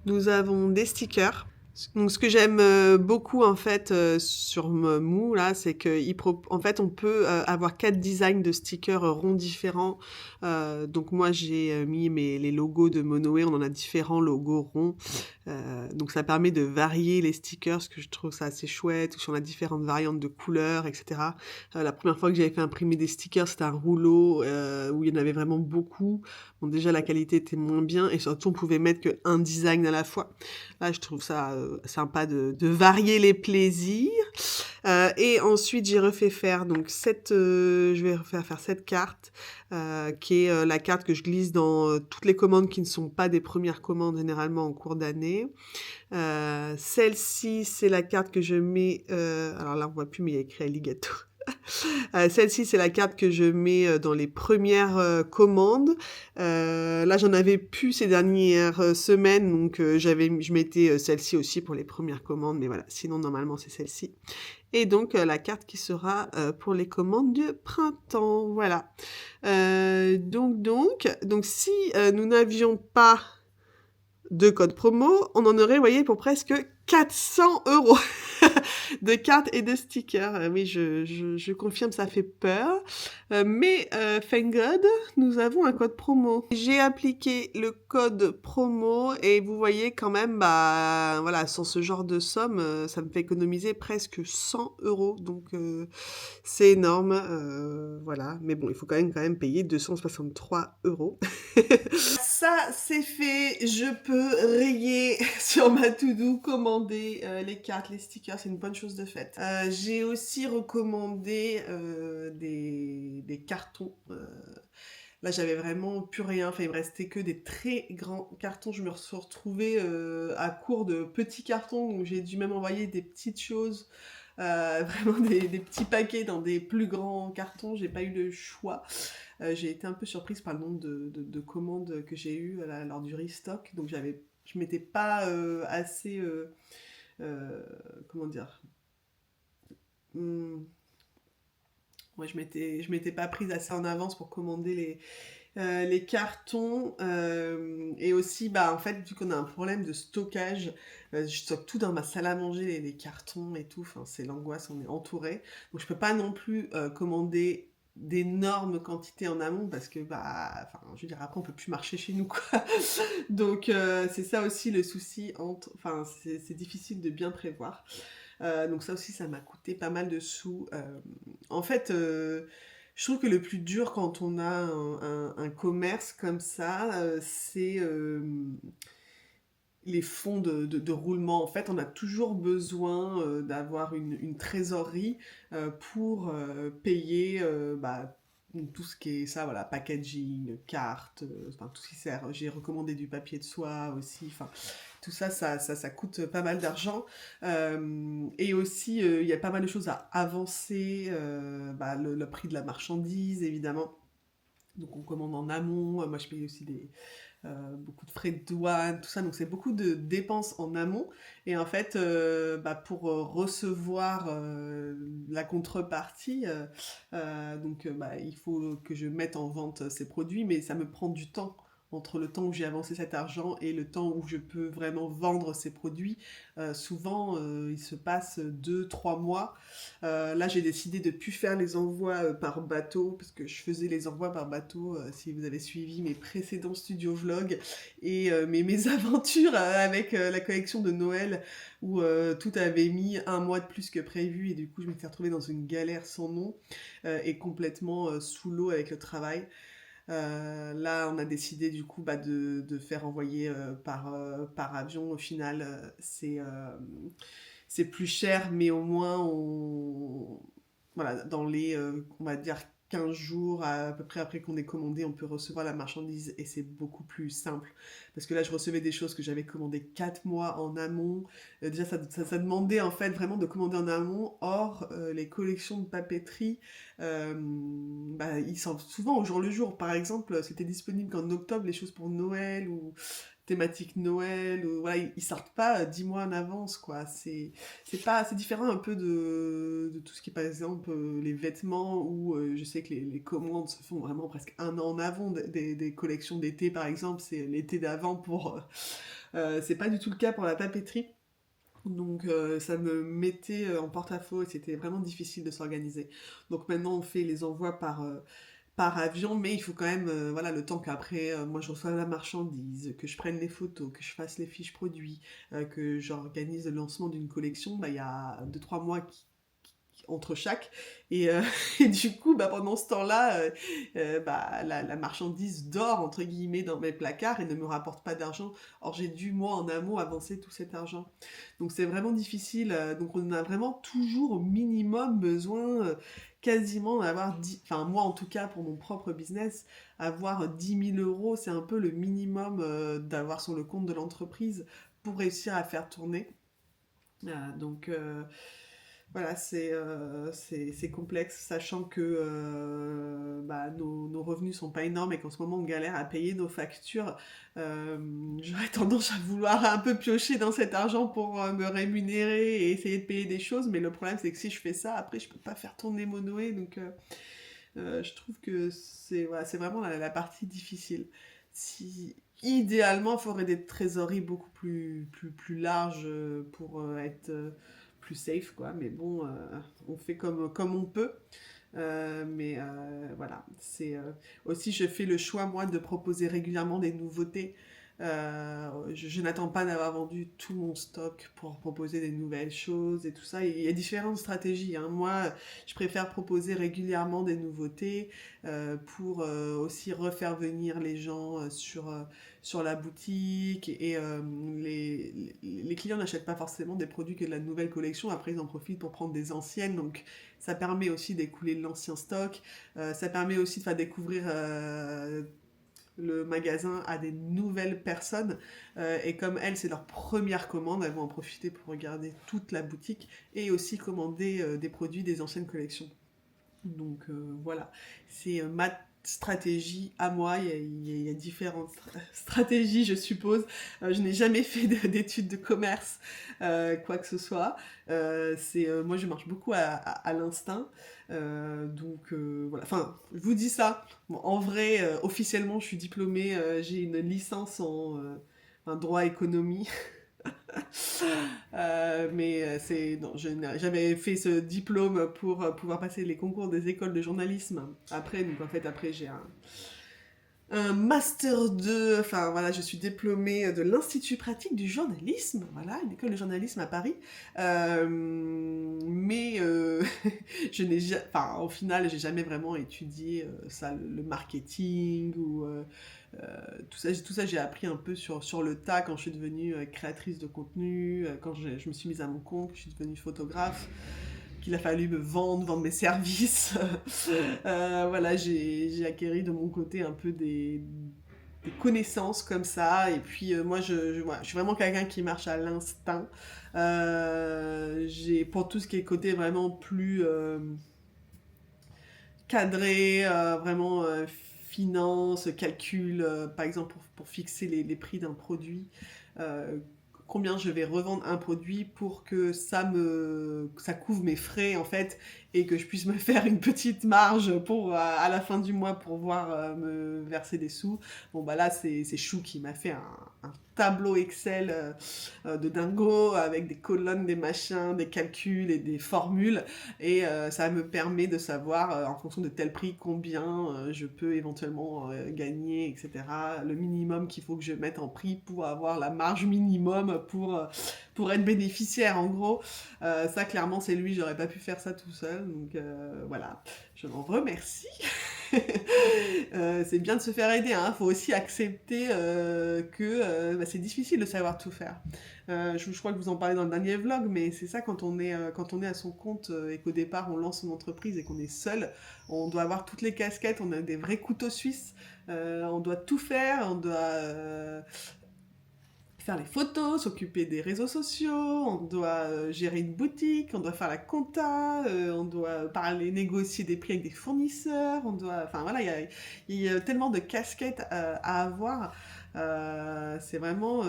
nous avons des stickers. Donc ce que j'aime, beaucoup en fait, sur Mou là, c'est en fait on peut, avoir 4 designs de stickers, ronds différents. Donc moi j'ai, mis les logos de Monoé, on en a différents logos ronds. Donc ça permet de varier les stickers, parce que je trouve ça assez chouette, où on a différentes variantes de couleurs et cetera. La première fois que j'avais fait imprimer des stickers, c'était un rouleau, où il y en avait vraiment beaucoup. Bon déjà la qualité était moins bien et surtout on pouvait mettre qu'1 design à la fois. Là, je trouve ça sympa de varier les plaisirs. Et ensuite, j'ai refait faire donc je vais refaire faire cette carte, qui est la carte que je glisse dans toutes les commandes qui ne sont pas des premières commandes, généralement en cours d'année. Celle-ci, c'est la carte que je mets, alors là, on voit plus, mais il y a écrit Alligator. Celle-ci, c'est la carte que je mets dans les premières commandes. Là, j'en avais plus ces dernières semaines, donc je mettais celle-ci aussi pour les premières commandes, mais voilà, sinon normalement c'est celle-ci. Et donc la carte qui sera pour les commandes du printemps, voilà. Donc si nous n'avions pas de code promo, on en aurait, vous voyez, pour presque 400 € de cartes et de stickers. Oui, je confirme, ça fait peur. Mais thank God, nous avons un code promo. J'ai appliqué le code promo et vous voyez quand même, bah voilà, sans ce genre de somme, ça me fait économiser presque 100 €. Donc c'est énorme, voilà. Mais bon, il faut quand même payer 263 €. Ça, c'est fait. Je peux rayer sur ma to-do, commander les cartes, les stickers. C'est une bonne chose de faite. J'ai aussi recommandé des cartons. Là, j'avais vraiment plus rien. Enfin, il me restait que des très grands cartons. Je me suis retrouvée à court de petits cartons. Donc, j'ai dû même envoyer des petites choses. Vraiment des petits paquets dans des plus grands cartons. J'ai pas eu le choix. J'ai été un peu surprise par le nombre de commandes que j'ai eues lors du restock. Donc je m'étais pas assez, comment dire, hmm, ouais, je m'étais pas prise assez en avance pour commander les cartons. Et aussi, bah, en fait, vu qu'on a un problème de stockage, je stocke tout dans ma salle à manger, les cartons et tout. Enfin, c'est l'angoisse, on est entouré. Donc, je peux pas non plus commander d'énormes quantités en amont parce que, bah, enfin, je veux dire, après, on peut plus marcher chez nous, quoi. Donc, c'est ça aussi le souci. Enfin, c'est difficile de bien prévoir. Donc, ça aussi, ça m'a coûté pas mal de sous. En fait, je trouve que le plus dur quand on a un commerce comme ça, c'est les fonds de roulement. En fait, on a toujours besoin d'avoir une trésorerie pour payer bah, tout ce qui est ça, voilà, packaging, cartes, enfin tout ce qui sert. J'ai recommandé du papier de soie aussi, enfin tout ça, ça coûte pas mal d'argent. Et aussi, il y a pas mal de choses à avancer, bah, le prix de la marchandise, évidemment. Donc on commande en amont, moi je paye aussi beaucoup de frais de douane, tout ça, donc c'est beaucoup de dépenses en amont. Et en fait, bah, pour recevoir la contrepartie, donc bah, il faut que je mette en vente ces produits, mais ça me prend du temps. Entre le temps où j'ai avancé cet argent et le temps où je peux vraiment vendre ces produits, souvent il se passe 2, 3 mois. Là, j'ai décidé de ne plus faire les envois par bateau, parce que je faisais les envois par bateau, si vous avez suivi mes précédents studio vlogs et mes aventures avec la collection de Noël, où tout avait mis 1 mois de plus que prévu, et du coup, je m'étais retrouvée dans une galère sans nom, et complètement sous l'eau avec le travail. Là, on a décidé du coup bah, de faire envoyer par avion. Au final, c'est plus cher, mais au moins, voilà, dans les, on va dire, 15 jours à peu près après qu'on ait commandé, on peut recevoir la marchandise et c'est beaucoup plus simple. Parce que là, je recevais des choses que j'avais commandées 4 mois en amont. Déjà, ça demandait en fait vraiment de commander en amont. Or, les collections de papeterie, bah, ils sortent souvent au jour le jour. Par exemple, c'était disponible qu'en octobre, les choses pour Noël ou thématique Noël, ou, voilà, ils sortent pas 10 mois en avance, quoi. C'est différent un peu de tout ce qui est par exemple les vêtements, où je sais que les commandes se font vraiment presque 1 an en avant. Des collections d'été par exemple, c'est l'été d'avant pour... c'est pas du tout le cas pour la papeterie. Donc ça me mettait en porte-à-faux et c'était vraiment difficile de s'organiser. Donc maintenant on fait les envois par avion, mais il faut quand même voilà, le temps qu'après moi je reçoive la marchandise, que je prenne les photos, que je fasse les fiches produits, que j'organise le lancement d'une collection, bah, il y a 2 3 mois entre chaque. Et, et du coup, bah, pendant ce temps-là, bah, la marchandise dort, entre guillemets, dans mes placards et ne me rapporte pas d'argent. Or, j'ai dû, moi, en amont, avancer tout cet argent. Donc, c'est vraiment difficile. Donc, on a vraiment toujours au minimum besoin, quasiment d'avoir 10... Enfin, moi, en tout cas, pour mon propre business, avoir 10 000 euros, c'est un peu le minimum d'avoir sur le compte de l'entreprise pour réussir à faire tourner. Donc... voilà, c'est complexe, sachant que bah, nos revenus sont pas énormes et qu'en ce moment on galère à payer nos factures. Euh, J'aurais tendance à vouloir un peu piocher dans cet argent pour me rémunérer et essayer de payer des choses, mais le problème c'est que si je fais ça, après je peux pas faire tourner mon Noé, donc je trouve que c'est vraiment la partie difficile. Si, idéalement, il faudrait des trésoreries beaucoup plus larges pour être plus safe, quoi. Mais bon, on fait comme on peut. Mais voilà, aussi je fais le choix moi de proposer régulièrement des nouveautés. Je n'attends pas d'avoir vendu tout mon stock pour proposer des nouvelles choses et tout ça. Il y a différentes stratégies, hein. Moi, je préfère proposer régulièrement des nouveautés pour aussi refaire venir les gens sur la boutique. Et les clients n'achètent pas forcément des produits que de la nouvelle collection. Après, ils en profitent pour prendre des anciennes. Donc, ça permet aussi d'écouler l'ancien stock. Ça permet aussi de faire découvrir le magasin à des nouvelles personnes. Et comme elles, c'est leur première commande, elles vont en profiter pour regarder toute la boutique et aussi commander des produits des anciennes collections. Donc voilà, c'est ma stratégie à moi. Il y a différentes stratégies, je suppose. Je n'ai jamais fait d'études de commerce, quoi que ce soit. Moi, je marche beaucoup à l'instinct. Donc voilà, enfin, je vous dis ça. Bon, en vrai, officiellement, je suis diplômée. J'ai une licence en droit économie. Mais non, je n'ai jamais fait ce diplôme pour pouvoir passer les concours des écoles de journalisme. Après, donc en fait, après j'ai un master 2, enfin voilà, je suis diplômée de l'Institut pratique du journalisme, voilà, une école de journalisme à Paris. Mais je n'ai enfin, au final, j'ai jamais vraiment étudié ça, le marketing ou tout ça, j'ai appris un peu sur le tas quand je suis devenue créatrice de contenu, quand je me suis mise à mon compte, que je suis devenue photographe, qu'il a fallu me vendre mes services. Voilà, j'ai acquéri de mon côté un peu des connaissances comme ça. Et puis moi, voilà, je suis vraiment quelqu'un qui marche à l'instinct. Pour tout ce qui est côté vraiment plus cadré, vraiment finance, calcul, par exemple pour fixer les prix d'un produit. Euh, Combien je vais revendre un produit pour que ça couvre mes frais en fait et que je puisse me faire une petite marge pour à la fin du mois pour pouvoir me verser des sous. Bon bah là c'est Chou qui m'a fait un tableau Excel de dingo avec des colonnes, des machins, des calculs et des formules et ça me permet de savoir en fonction de tel prix combien je peux éventuellement gagner, etc. Le minimum qu'il faut que je mette en prix pour avoir la marge minimum pour être bénéficiaire en gros. Ça clairement c'est lui, j'aurais pas pu faire ça tout seul, donc voilà, je l'en remercie. C'est bien de se faire aider, hein. Faut aussi accepter que bah, c'est difficile de savoir tout faire. Je crois que vous en parlez dans le dernier vlog, mais c'est ça quand on est à son compte et qu'au départ on lance son entreprise et qu'on est seul, on doit avoir toutes les casquettes, on a des vrais couteaux suisses, on doit tout faire, on doit faire les photos, s'occuper des réseaux sociaux, on doit gérer une boutique, on doit faire la compta, on doit parler, négocier des prix avec des fournisseurs, enfin voilà, il y a tellement de casquettes à avoir. C'est vraiment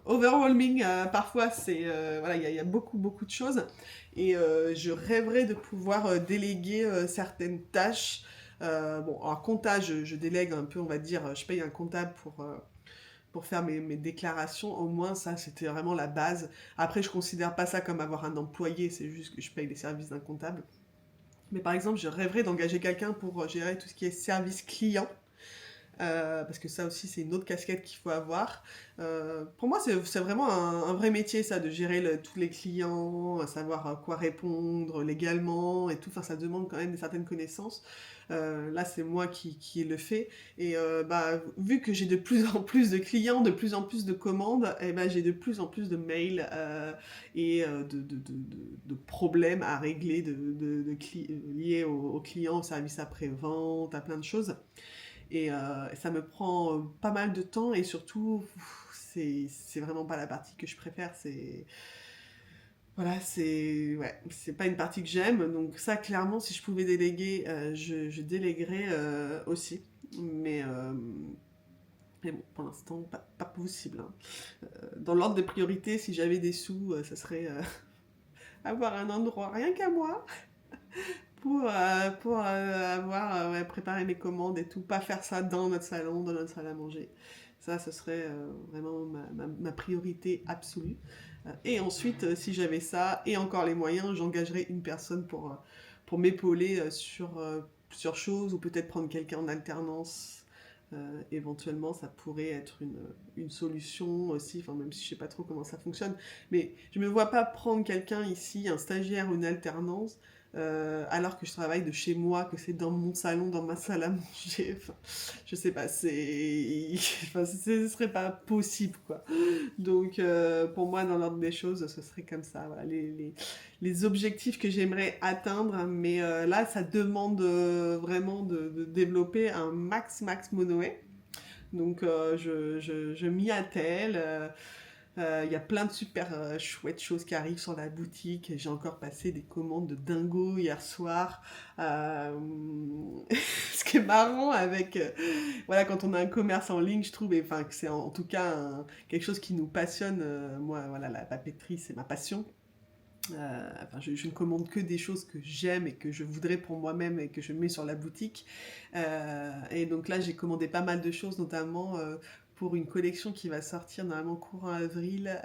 overwhelming. Parfois, voilà, il y a beaucoup de choses. Et je rêverais de pouvoir déléguer certaines tâches. Bon, en compta, je délègue un peu, on va dire, je paye un comptable pour faire mes déclarations, au moins ça c'était vraiment la base. Après je considère pas ça comme avoir un employé, c'est juste que je paye les services d'un comptable. Mais par exemple, je rêverais d'engager quelqu'un pour gérer tout ce qui est service client. Parce que ça aussi c'est une autre casquette qu'il faut avoir. Pour moi c'est vraiment un vrai métier ça, de gérer tous les clients, savoir quoi répondre légalement et tout, enfin ça demande quand même des certaines connaissances. Là c'est moi qui le fais et bah, vu que j'ai de plus en plus de clients, de plus en plus de commandes, et ben j'ai de plus en plus de mails et de problèmes à régler liés aux clients, au service après-vente, à plein de choses. Et ça me prend pas mal de temps et surtout, c'est vraiment pas la partie que je préfère. Voilà, c'est pas une partie que j'aime. Donc ça, clairement, si je pouvais déléguer, je déléguerais aussi. Mais, euh, mais bon, pour l'instant, pas possible, hein. Dans l'ordre des priorités, si j'avais des sous, ça serait avoir un endroit rien qu'à moi pour avoir ouais, préparé mes commandes et tout, pas faire ça dans notre salon, dans notre salle à manger. Ça, ce serait vraiment ma priorité absolue. Et ensuite, si j'avais ça et encore les moyens, j'engagerais une personne pour m'épauler sur choses ou peut-être prendre quelqu'un en alternance. Éventuellement, ça pourrait être une solution aussi, enfin, même si je sais pas trop comment ça fonctionne. Mais je me vois pas prendre quelqu'un ici, un stagiaire ou une alternance, alors que je travaille de chez moi, que c'est dans mon salon, dans ma salle à manger. Enfin, je sais pas, enfin, ce serait pas possible, quoi. Donc, pour moi, dans l'ordre des choses, ce serait comme ça. Voilà, les objectifs que j'aimerais atteindre, mais là, ça demande vraiment de développer un max Monoé. Donc, je m'y attelle. Il y a plein de super chouettes choses qui arrivent sur la boutique. J'ai encore passé des commandes de dingo hier soir. Euh, Ce qui est marrant avec, voilà, quand on a un commerce en ligne, je trouve, et, enfin, que c'est en tout cas quelque chose qui nous passionne. Moi, voilà, la papeterie, c'est ma passion. Enfin, je ne commande que des choses que j'aime et que je voudrais pour moi-même et que je mets sur la boutique. Et donc là, j'ai commandé pas mal de choses, notamment pour une collection qui va sortir normalement courant avril,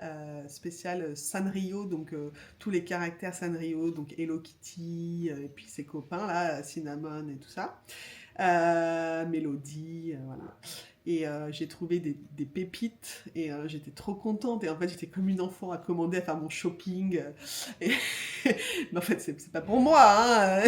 spéciale Sanrio, donc tous les caractères Sanrio, donc Hello Kitty, et puis ses copains là, Cinnamon et tout ça. Mélodie, voilà. Et j'ai trouvé des pépites et j'étais trop contente. Et en fait, j'étais comme une enfant à commander, à faire mon shopping. Et mais en fait, c'est pas pour moi, hein.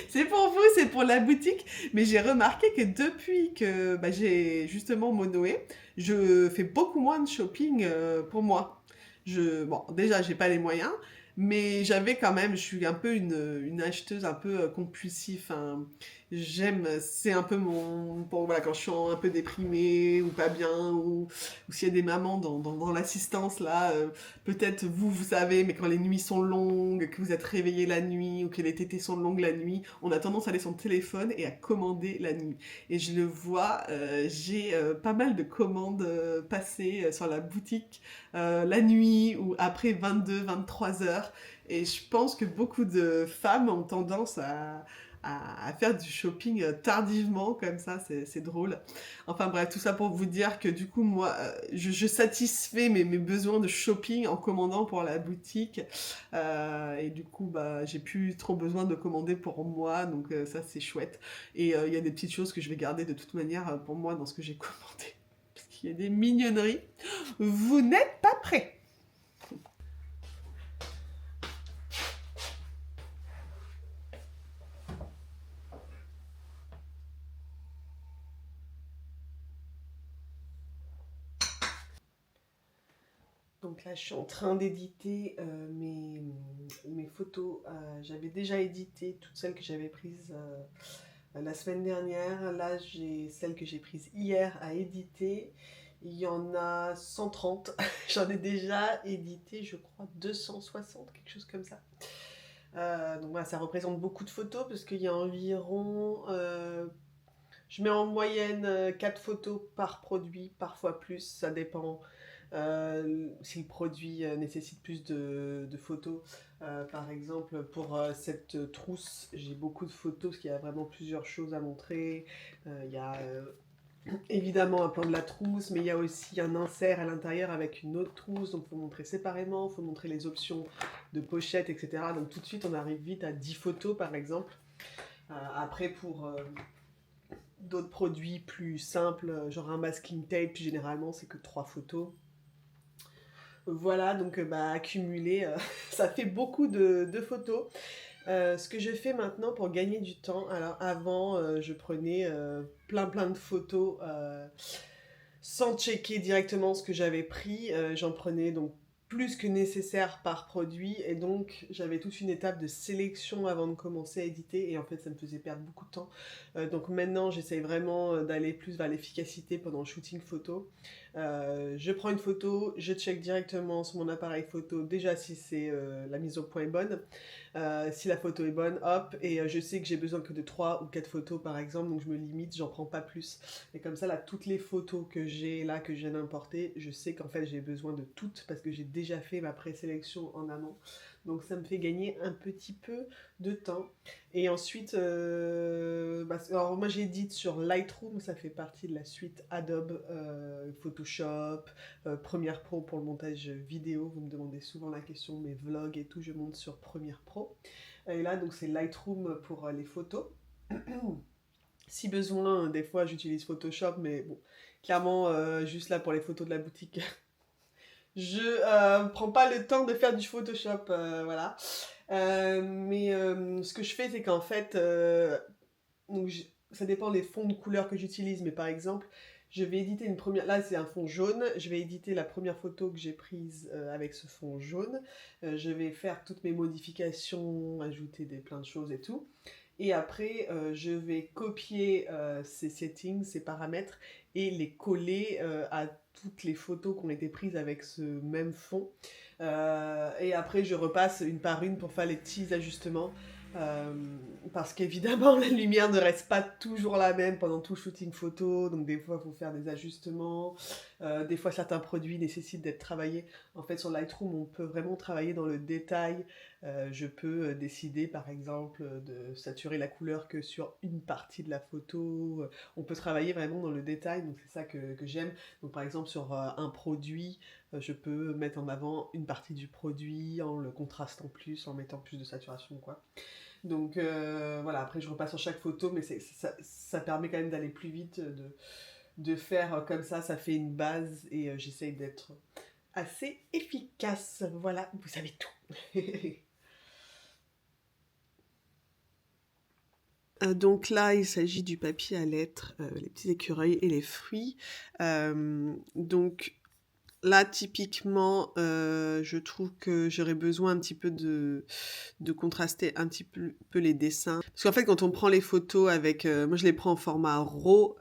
C'est pour vous, c'est pour la boutique. Mais j'ai remarqué que depuis que bah, j'ai justement Monoé, je fais beaucoup moins de shopping pour moi. Bon, déjà, j'ai pas les moyens, mais j'avais quand même, je suis un peu une acheteuse un peu compulsive, hein. C'est un peu voilà, quand je suis un peu déprimée ou pas bien, ou s'il y a des mamans dans l'assistance là, peut-être vous savez, mais quand les nuits sont longues, que vous êtes réveillé la nuit, ou que les tétées sont longues la nuit, on a tendance à aller sur le téléphone et à commander la nuit. Et je le vois, j'ai pas mal de commandes passées sur la boutique la nuit ou après 22, 23 heures. Et je pense que beaucoup de femmes ont tendance à faire du shopping tardivement, comme ça, c'est drôle. Enfin bref, tout ça pour vous dire que du coup, moi, je satisfais mes besoins de shopping en commandant pour la boutique. Et du coup, bah, j'ai plus trop besoin de commander pour moi, donc ça, c'est chouette. Et il y a des petites choses que je vais garder de toute manière pour moi dans ce que j'ai commandé. Parce qu'il y a des mignonneries. Vous n'êtes pas prêts. Donc là, je suis en train d'éditer mes photos. J'avais déjà édité toutes celles que j'avais prises la semaine dernière. Là, j'ai celles que j'ai prises hier à éditer. Il y en a 130. J'en ai déjà édité, je crois, 260, quelque chose comme ça. Donc voilà, ça représente beaucoup de photos parce qu'il y a environ... je mets en moyenne 4 photos par produit, parfois plus, ça dépend si le produit nécessite plus de photos. Par exemple, pour cette trousse, j'ai beaucoup de photos parce qu'il y a vraiment plusieurs choses à montrer. Il y a évidemment un plan de la trousse, mais il y a aussi un insert à l'intérieur avec une autre trousse, donc il faut montrer séparément, il faut montrer les options de pochette, etc. Donc tout de suite, on arrive vite à 10 photos, par exemple. Après, pour d'autres produits plus simples, genre un masking tape, généralement, c'est que 3 photos. Voilà, donc accumuler, ça fait beaucoup de photos. Ce que je fais maintenant pour gagner du temps, alors avant, je prenais plein de photos sans checker directement ce que j'avais pris. J'en prenais donc plus que nécessaire par produit et donc j'avais toute une étape de sélection avant de commencer à éditer et en fait ça me faisait perdre beaucoup de temps. Donc maintenant j'essaye vraiment d'aller plus vers l'efficacité pendant le shooting photo. Je prends une photo, je check directement sur mon appareil photo déjà si c'est la mise au point est bonne. Si la photo est bonne, hop, et je sais que j'ai besoin que de 3 ou 4 photos par exemple, donc je me limite, j'en prends pas plus. Et comme ça, là, toutes les photos que j'ai là, que je viens d'importer, je sais qu'en fait j'ai besoin de toutes parce que j'ai déjà fait ma présélection en amont. Donc ça me fait gagner un petit peu de temps. Et ensuite, alors moi j'édite sur Lightroom, ça fait partie de la suite Adobe, Photoshop, Premiere Pro pour le montage vidéo. Vous me demandez souvent la question, mes vlogs et tout, je monte sur Premiere Pro. Et là, donc c'est Lightroom pour les photos. Si besoin, des fois j'utilise Photoshop, mais bon, clairement, juste là pour les photos de la boutique, je prends pas le temps de faire du Photoshop, voilà. Mais ce que je fais, c'est qu'en fait, donc ça dépend des fonds de couleurs que j'utilise, mais par exemple, je vais éditer une première. Là, c'est un fond jaune. Je vais éditer la première photo que j'ai prise avec ce fond jaune. Je vais faire toutes mes modifications, ajouter plein de choses et tout. Et après, je vais copier ces settings, ces paramètres, et les coller à toutes les photos qui ont été prises avec ce même fond. Et après, je repasse une par une pour faire les petits ajustements. Euh, Parce qu'évidemment, la lumière ne reste pas toujours la même pendant tout shooting photo, donc des fois, il faut faire des ajustements. Des fois, certains produits nécessitent d'être travaillés. En fait, sur Lightroom, on peut vraiment travailler dans le détail. Je peux décider, par exemple, de saturer la couleur que sur une partie de la photo. On peut travailler vraiment dans le détail, donc c'est ça que j'aime. Donc, par exemple, sur un produit, je peux mettre en avant une partie du produit en le contrastant plus, en mettant plus de saturation, quoi. Donc voilà, après je repasse sur chaque photo, mais ça permet quand même d'aller plus vite, de faire comme ça fait une base et j'essaye d'être assez efficace. Voilà, vous savez tout. Donc là, il s'agit du papier à lettres, les petits écureuils et les fruits. Donc là, typiquement, je trouve que j'aurais besoin un petit peu de contraster un petit peu les dessins. Parce qu'en fait, quand on prend les photos avec... moi, je les prends en format RAW,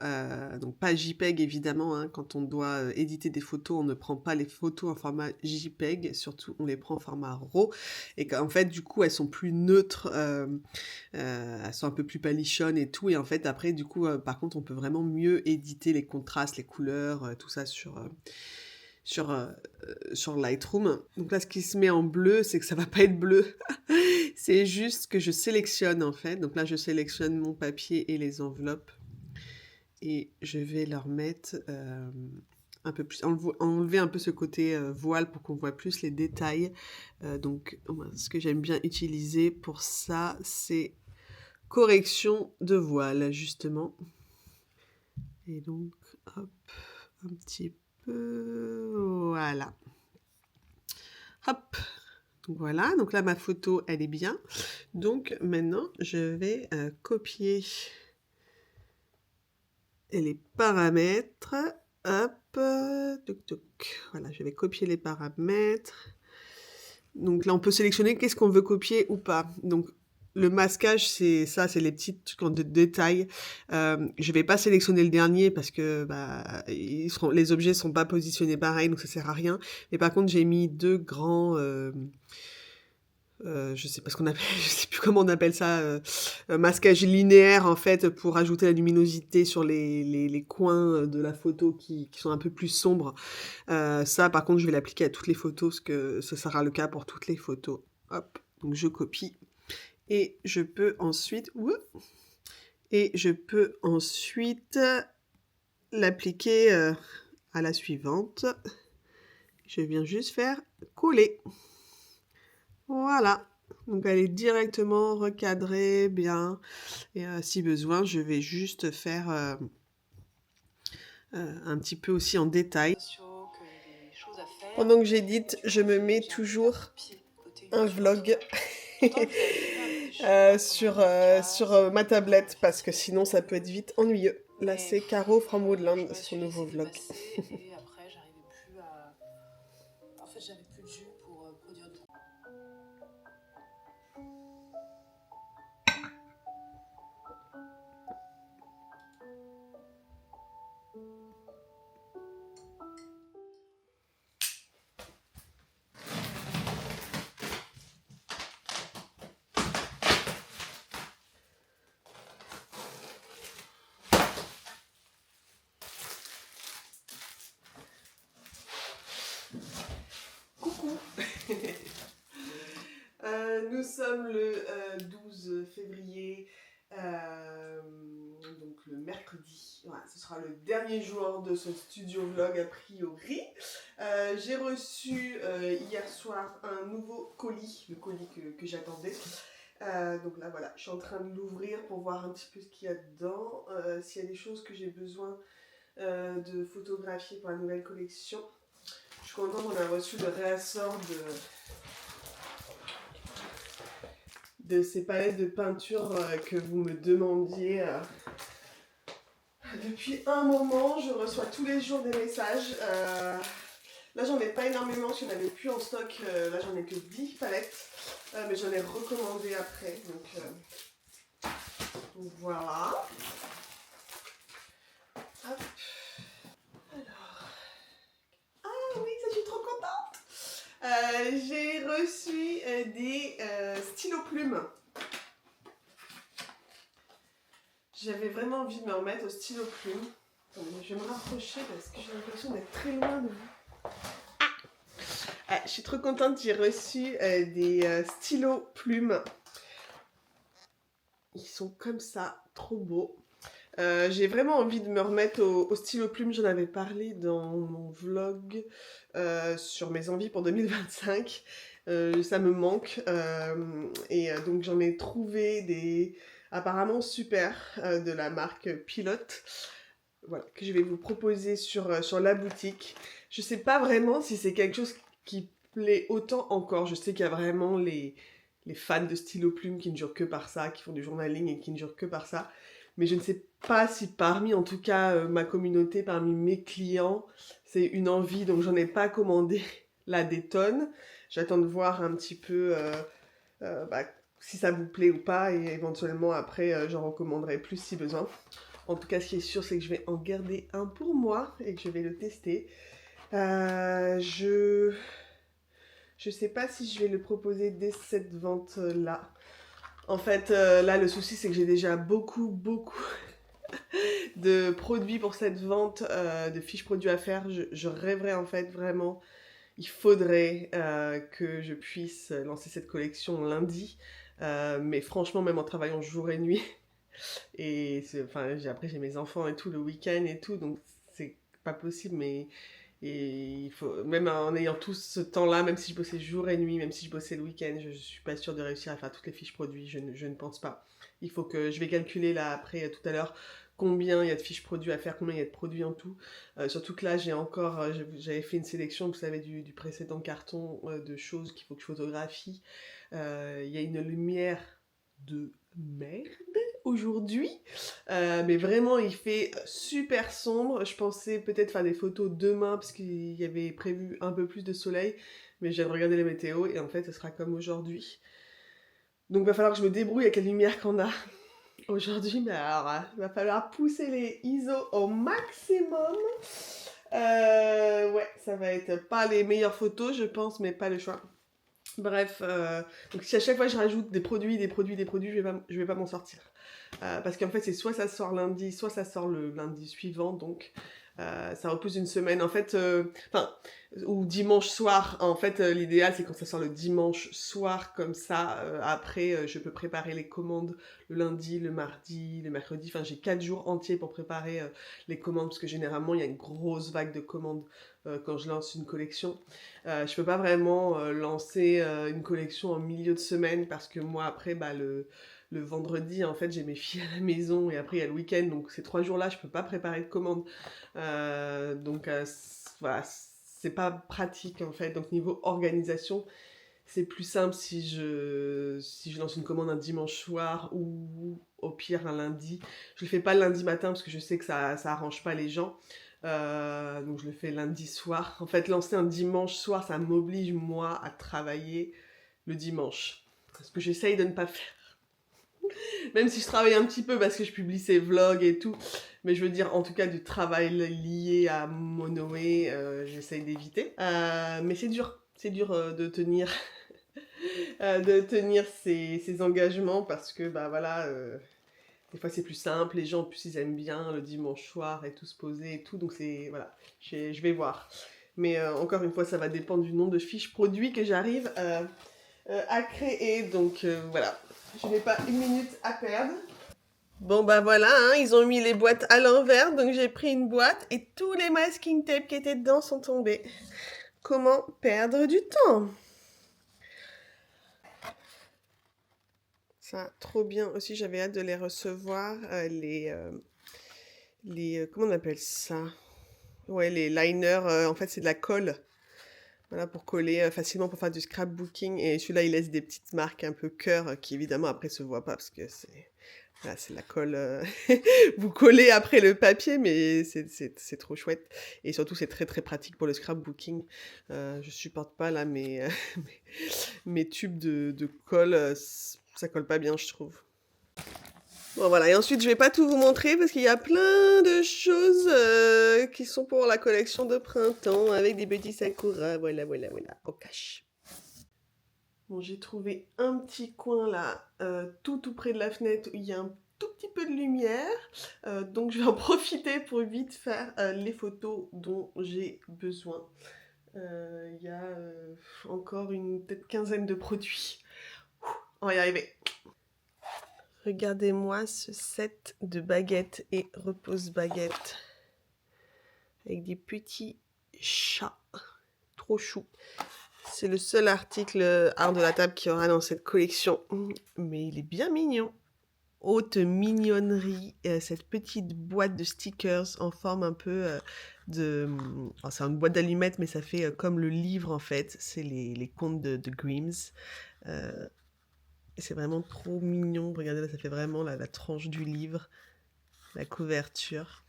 donc pas JPEG évidemment. Hein. Quand on doit éditer des photos, on ne prend pas les photos en format JPEG, surtout on les prend en format RAW. Et qu'en fait, du coup, elles sont plus neutres, elles sont un peu plus palichonnes et tout. Et en fait, après, du coup, par contre, on peut vraiment mieux éditer les contrastes, les couleurs, tout ça sur, euh, sur Lightroom. Donc là, ce qui se met en bleu, c'est que ça va pas être bleu. C'est juste que je sélectionne en fait. Donc là, je sélectionne mon papier et les enveloppes. Et je vais leur mettre un peu plus, enlever un peu ce côté voile pour qu'on voit plus les détails. Donc, ce que j'aime bien utiliser pour ça, c'est correction de voile, justement. Et donc, hop, un petit peu, voilà. Hop, donc voilà, donc là ma photo elle est bien. Donc maintenant je vais copier les paramètres. Hop, voilà, je vais copier les paramètres. Donc là on peut sélectionner qu'est-ce qu'on veut copier ou pas. Donc le masquage, c'est ça, c'est les petits trucs de détails. Je vais pas sélectionner le dernier parce que les objets sont pas positionnés pareil, donc ça sert à rien. Mais par contre, j'ai mis deux grands, je sais pas ce qu'on appelle, je sais plus comment on appelle ça, masquage linéaire en fait pour ajouter la luminosité sur les coins de la photo qui sont un peu plus sombres. Ça, par contre, je vais l'appliquer à toutes les photos parce que ce sera le cas pour toutes les photos. Hop, donc je copie. Et je peux ensuite... l'appliquer à la suivante. Je viens juste faire coller. Voilà. Donc elle est directement recadrée bien. Et si besoin, je vais juste faire un petit peu aussi en détail. Pendant que j'édite, je me mets toujours un vlog sur ma tablette parce que sinon ça peut être vite ennuyeux. Là c'est Caro from Woodland, son nouveau vlog. Et après j'arrivais plus à... En fait j'avais plus de jus pour produire du... Coucou. Nous sommes le 12 février, donc le mercredi. Voilà, ce sera le dernier jour de ce studio vlog a priori. J'ai reçu hier soir un nouveau colis, le colis que j'attendais. Donc là voilà, je suis en train de l'ouvrir pour voir un petit peu ce qu'il y a dedans, s'il y a des choses que j'ai besoin de photographier pour la nouvelle collection. Je suis contente, on a reçu le réassort de ces palettes de peinture que vous me demandiez depuis un moment. Je reçois tous les jours des messages. Là, j'en ai pas énormément, parce qu'il n'y en avait plus en stock. Là, j'en ai que 10 palettes, mais j'en ai recommandé après. Donc voilà. Hop. Alors. Ah oui, ça, je suis trop contente. J'ai reçu des stylos plumes. J'avais vraiment envie de me remettre au stylo plume. Attendez, je vais me rapprocher parce que j'ai l'impression d'être très loin de vous. Je suis trop contente, j'ai reçu des stylos plumes. Ils sont comme ça, trop beaux. J'ai vraiment envie de me remettre au stylo plume. J'en avais parlé dans mon vlog sur mes envies pour 2025. Ça me manque. Donc j'en ai trouvé des apparemment super de la marque Pilote. Voilà, que je vais vous proposer sur la boutique. Je sais pas vraiment si c'est quelque chose qui plaît autant encore. Je sais qu'il y a vraiment les fans de stylo plume qui ne jurent que par ça, qui font du journaling et qui ne jurent que par ça. Mais je ne sais pas si parmi, en tout cas, ma communauté, parmi mes clients, c'est une envie. Donc j'en ai pas commandé là des tonnes. J'attends de voir un petit peu si ça vous plaît ou pas. Et éventuellement, après, j'en recommanderai plus si besoin. En tout cas, ce qui est sûr, c'est que je vais en garder un pour moi et que je vais le tester. Je sais pas si je vais le proposer dès cette vente-là. En fait, là, le souci, c'est que j'ai déjà beaucoup de produits pour cette vente, de fiches produits à faire. Je rêverais, en fait, vraiment. Il faudrait que je puisse lancer cette collection lundi. Mais franchement, même en travaillant jour et nuit, et après j'ai mes enfants et tout le week-end et tout, donc c'est pas possible. Mais il faut, même en ayant tout ce temps-là, même si je bossais jour et nuit, même si je bossais le week-end, je suis pas sûre de réussir à faire toutes les fiches produits. Je ne pense pas. Il faut que je vais calculer là après tout à l'heure combien il y a de fiches produits à faire, combien il y a de produits en tout. Surtout que là j'avais fait une sélection, vous savez, du précédent carton de choses qu'il faut que je photographie. Il y a une lumière de merde aujourd'hui, mais vraiment il fait super sombre. Je pensais peut-être faire des photos demain parce qu'il y avait prévu un peu plus de soleil, mais je viens de regarder la météo et en fait ce sera comme aujourd'hui. Donc il va falloir que je me débrouille avec la lumière qu'on a aujourd'hui, mais alors il va falloir pousser les ISO au maximum. Ouais, ça va être pas les meilleures photos je pense, mais pas le choix. Bref, donc si à chaque fois je rajoute des produits, je vais pas m'en sortir. Parce qu'en fait, c'est soit ça sort lundi, soit ça sort le lundi suivant. Donc, Ça repousse une semaine. En fait, ou dimanche soir. En fait, l'idéal, c'est quand ça sort le dimanche soir, comme ça. Après, je peux préparer les commandes le lundi, le mardi, le mercredi. Enfin, j'ai 4 jours entiers pour préparer les commandes, parce que généralement, il y a une grosse vague de commandes quand je lance une collection. Je peux pas vraiment lancer une collection en milieu de semaine, parce que moi, après, le vendredi, en fait, j'ai mes filles à la maison et après, il y a le week-end. Donc, ces 3 jours-là, je peux pas préparer de commandes. Voilà, c'est pas pratique, en fait. Donc, niveau organisation, c'est plus simple si je lance une commande un dimanche soir ou au pire un lundi. Je le fais pas le lundi matin parce que je sais que ça arrange pas les gens. Donc je le fais lundi soir. En fait, lancer un dimanche soir, ça m'oblige moi à travailler le dimanche. Ce que j'essaye de ne pas faire. Même si je travaille un petit peu parce que je publie ces vlogs et tout. Mais je veux dire, en tout cas, du travail lié à Monoé, j'essaye d'éviter. Mais c'est dur. C'est dur de tenir ses engagements parce que, bah voilà, des fois c'est plus simple. Les gens, en plus, ils aiment bien le dimanche soir et tout se poser et tout. Donc, voilà, je vais voir. Mais encore une fois, ça va dépendre du nombre de fiches produits que j'arrive à créer. Donc, voilà. Je n'ai pas une minute à perdre. Bon bah voilà, hein, ils ont mis les boîtes à l'envers, donc j'ai pris une boîte et tous les masking tape qui étaient dedans sont tombés. Comment perdre du temps? Ça, trop bien. Aussi, j'avais hâte de les recevoir, comment on appelle ça? Ouais, les liners, en fait c'est de la colle. Voilà, pour coller facilement, pour faire du scrapbooking. Et celui-là, il laisse des petites marques un peu cœur qui évidemment après se voient pas parce que c'est la colle. Vous collez après le papier, mais c'est trop chouette. Et surtout, c'est très très pratique pour le scrapbooking. Je supporte pas là mes tubes de colle. Ça colle pas bien, je trouve. Bon voilà, et ensuite je vais pas tout vous montrer parce qu'il y a plein de choses qui sont pour la collection de printemps avec des petits sakura, voilà, au cache. Bon, j'ai trouvé un petit coin là, tout près de la fenêtre où il y a un tout petit peu de lumière, donc je vais en profiter pour vite faire les photos dont j'ai besoin. Il y a encore une peut-être quinzaine de produits. On va y arriver. Regardez-moi ce set de baguettes et repose-baguettes avec des petits chats trop choux. C'est le seul article art de la table qu'il y aura dans cette collection, mais il est bien mignon. Haute mignonnerie, cette petite boîte de stickers en forme un peu c'est une boîte d'allumettes, mais ça fait comme le livre en fait. C'est les contes de Grimm's. C'est vraiment trop mignon. Regardez là, ça fait vraiment la tranche du livre, la couverture.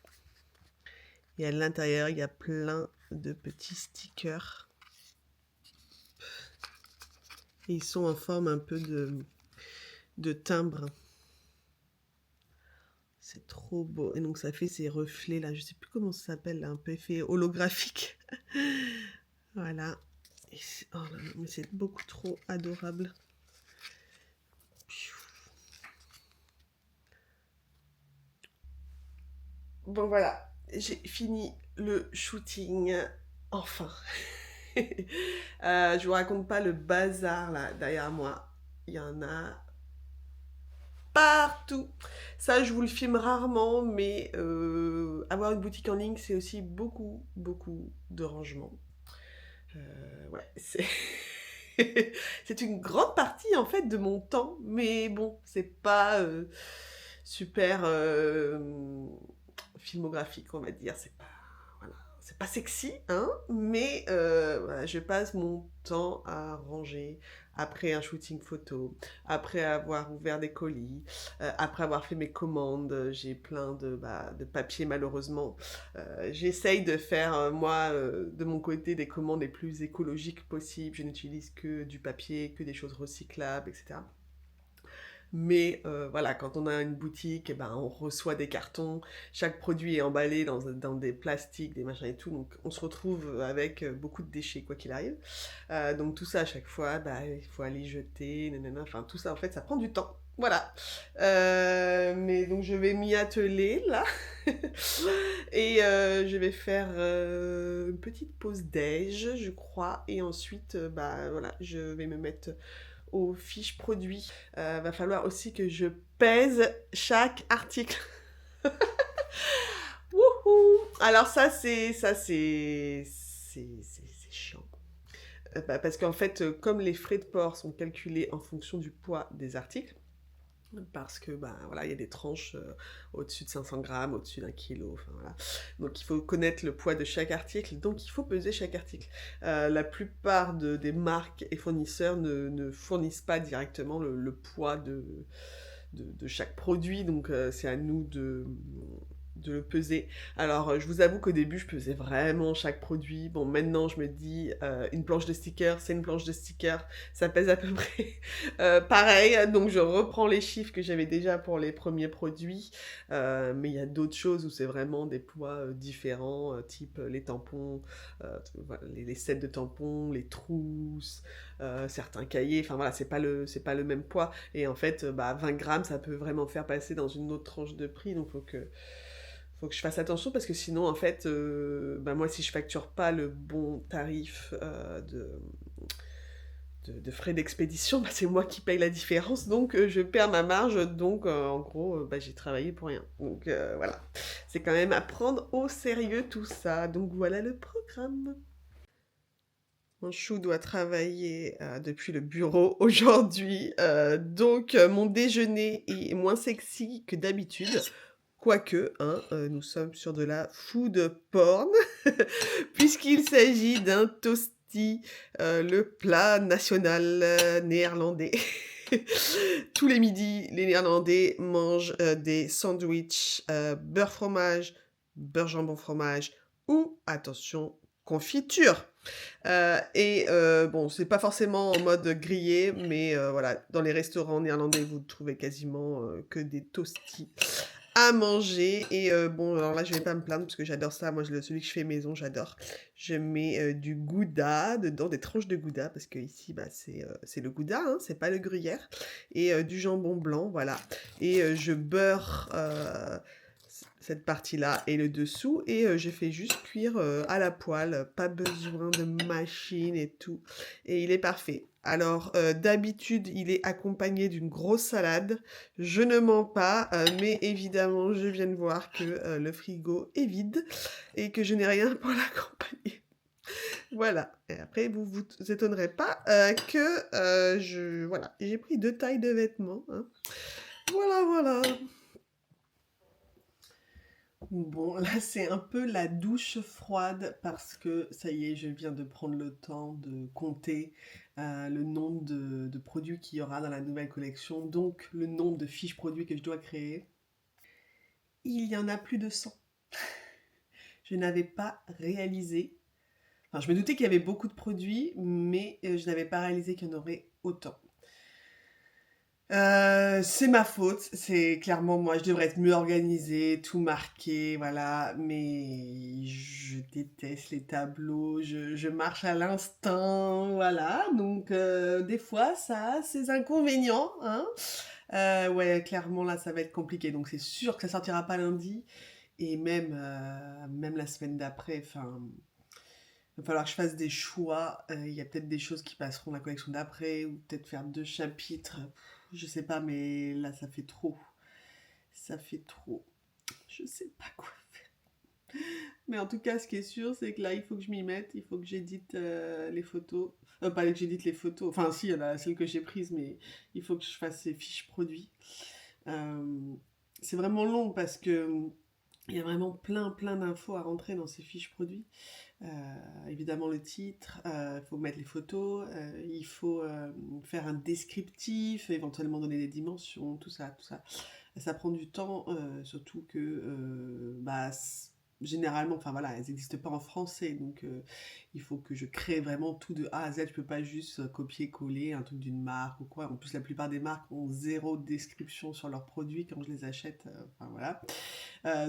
Et à l'intérieur, il y a plein de petits stickers. Et ils sont en forme un peu de timbre. C'est trop beau. Et donc ça fait ces reflets là, je sais plus comment ça s'appelle, là, un peu effet holographique. Voilà. Oh là là, mais c'est beaucoup trop adorable. Bon voilà, j'ai fini le shooting, enfin. Je vous raconte pas le bazar là derrière moi. Il y en a partout. Ça, je vous le filme rarement, mais avoir une boutique en ligne, c'est aussi beaucoup de rangement. Ouais, c'est une grande partie en fait de mon temps, mais bon, c'est pas super filmographique, on va dire. C'est pas sexy, hein, mais voilà, je passe mon temps à ranger après un shooting photo, après avoir ouvert des colis, après avoir fait mes commandes. J'ai plein de papier malheureusement. J'essaye de faire, moi, de mon côté, des commandes les plus écologiques possibles. Je n'utilise que du papier, que des choses recyclables, etc. Mais voilà, quand on a une boutique, eh ben, on reçoit des cartons, chaque produit est emballé dans des plastiques, des machins et tout, donc on se retrouve avec beaucoup de déchets, quoi qu'il arrive. Donc tout ça, à chaque fois, il faut aller jeter, nanana, enfin tout ça, en fait, ça prend du temps. Voilà. Mais donc je vais m'y atteler là. Et je vais faire une petite pause déj, je crois. Et ensuite, bah voilà, je vais me mettre aux fiches produits. Va falloir aussi que je pèse chaque article. Wouhou! Alors c'est chiant. Bah, parce qu'en fait, comme les frais de port sont calculés en fonction du poids des articles, parce que bah voilà, il y a des tranches au-dessus de 500 grammes, au-dessus d'un kilo, enfin voilà. Donc il faut connaître le poids de chaque article, donc il faut peser chaque article. La plupart des marques et fournisseurs ne fournissent pas directement le poids de chaque produit, donc c'est à nous de le peser. Alors, je vous avoue qu'au début, je pesais vraiment chaque produit. Bon, maintenant, je me dis, une planche de stickers, c'est une planche de stickers, ça pèse à peu près pareil. Donc, je reprends les chiffres que j'avais déjà pour les premiers produits. Mais il y a d'autres choses où c'est vraiment des poids différents, type les tampons, voilà, les sets de tampons, les trousses, certains cahiers. Enfin voilà, c'est pas le même poids. Et en fait, bah, 20 grammes, ça peut vraiment faire passer dans une autre tranche de prix. Donc, faut que je fasse attention parce que sinon, en fait, bah moi, si je facture pas le bon tarif de frais d'expédition, bah, c'est moi qui paye la différence, donc je perds ma marge, donc en gros, bah, j'ai travaillé pour rien. Donc voilà, c'est quand même à prendre au sérieux tout ça. Donc voilà le programme. Mon chou doit travailler depuis le bureau aujourd'hui, donc mon déjeuner est moins sexy que d'habitude. Quoique, hein, nous sommes sur de la food porn, puisqu'il s'agit d'un toastie, le plat national néerlandais. Tous les midis, les Néerlandais mangent des sandwichs beurre fromage, beurre jambon fromage ou, attention, confiture. Bon, c'est pas forcément en mode grillé, mais voilà, dans les restaurants néerlandais, vous ne trouvez quasiment que des toasties à manger. Et bon, alors là, je vais pas me plaindre parce que j'adore ça. Moi, celui que je fais maison, j'adore. Je mets du gouda dedans, des tranches de gouda, parce que ici, bah, c'est le gouda, hein, c'est pas le gruyère. Et du jambon blanc, voilà. Et je beurre cette partie-là et le dessous. Et je fais juste cuire à la poêle. Pas besoin de machine et tout. Et il est parfait. Alors, d'habitude, il est accompagné d'une grosse salade. Je ne mens pas, mais évidemment, je viens de voir que le frigo est vide et que je n'ai rien pour l'accompagner. Voilà. Et après, vous vous étonnerez pas que voilà, j'ai pris 2 tailles de vêtements. Hein. Voilà, voilà. Bon, là, c'est un peu la douche froide parce que ça y est, je viens de prendre le temps de compter le nombre de produits qu'il y aura dans la nouvelle collection, donc le nombre de fiches produits que je dois créer. Il y en a plus de 100. Je n'avais pas réalisé. Enfin, je me doutais qu'il y avait beaucoup de produits, mais je n'avais pas réalisé qu'il y en aurait autant. C'est ma faute, c'est clairement moi, je devrais être mieux organisée, tout marqué, voilà, mais je déteste les tableaux, je marche à l'instinct, voilà, donc des fois ça a ses inconvénients, hein. Ouais, clairement là ça va être compliqué, donc c'est sûr que ça sortira pas lundi, et même la semaine d'après, enfin, il va falloir que je fasse des choix. Il y a peut-être des choses qui passeront la collection d'après, ou peut-être faire 2 chapitres. Je sais pas, mais là, ça fait trop. Ça fait trop. Je sais pas quoi faire. Mais en tout cas, ce qui est sûr, c'est que là, il faut que je m'y mette. Il faut que j'édite les photos. Pas que j'édite les photos. Enfin, si, il y en a celles que j'ai prises, mais il faut que je fasse ces fiches produits. Euh, c'est vraiment long parce que il y a vraiment plein d'infos à rentrer dans ces fiches produits. Évidemment le titre, il faut mettre les photos, il faut faire un descriptif, éventuellement donner des dimensions, tout ça, tout ça. Ça prend du temps, surtout que bah, généralement, enfin voilà, elles n'existent pas en français, donc il faut que je crée vraiment tout de A à Z. Je peux pas juste copier-coller un truc d'une marque ou quoi. En plus, la plupart des marques ont zéro description sur leurs produits quand je les achète. Enfin voilà.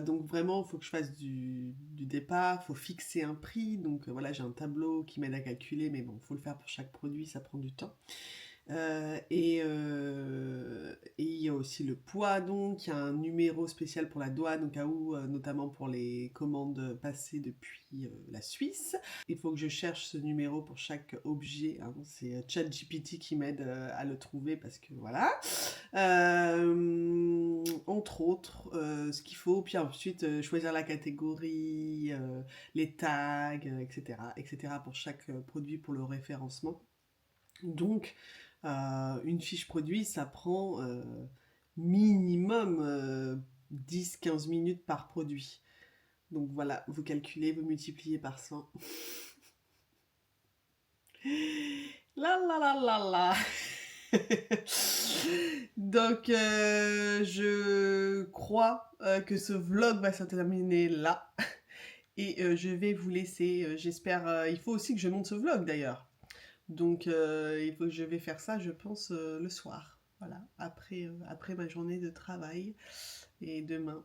Donc vraiment, il faut que je fasse du départ, il faut fixer un prix. Donc voilà, j'ai un tableau qui m'aide à calculer, mais bon, il faut le faire pour chaque produit, ça prend du temps. Et il y a aussi le poids, donc il y a un numéro spécial pour la douane, au cas où, notamment pour les commandes passées depuis la Suisse. Il faut que je cherche ce numéro pour chaque objet, hein. C'est ChatGPT qui m'aide à le trouver parce que voilà. Entre autres, ce qu'il faut, puis ensuite choisir la catégorie, les tags, etc., etc. pour chaque produit pour le référencement. Donc, une fiche produit, ça prend minimum 10-15 minutes par produit. Donc voilà, vous calculez, vous multipliez par 100. La la la la la. Donc, je crois que ce vlog va se terminer là. Et je vais vous laisser. J'espère. Il faut aussi que je monte ce vlog d'ailleurs. Donc, il faut que je vais faire ça, je pense, le soir. Voilà, après ma journée de travail. Et demain,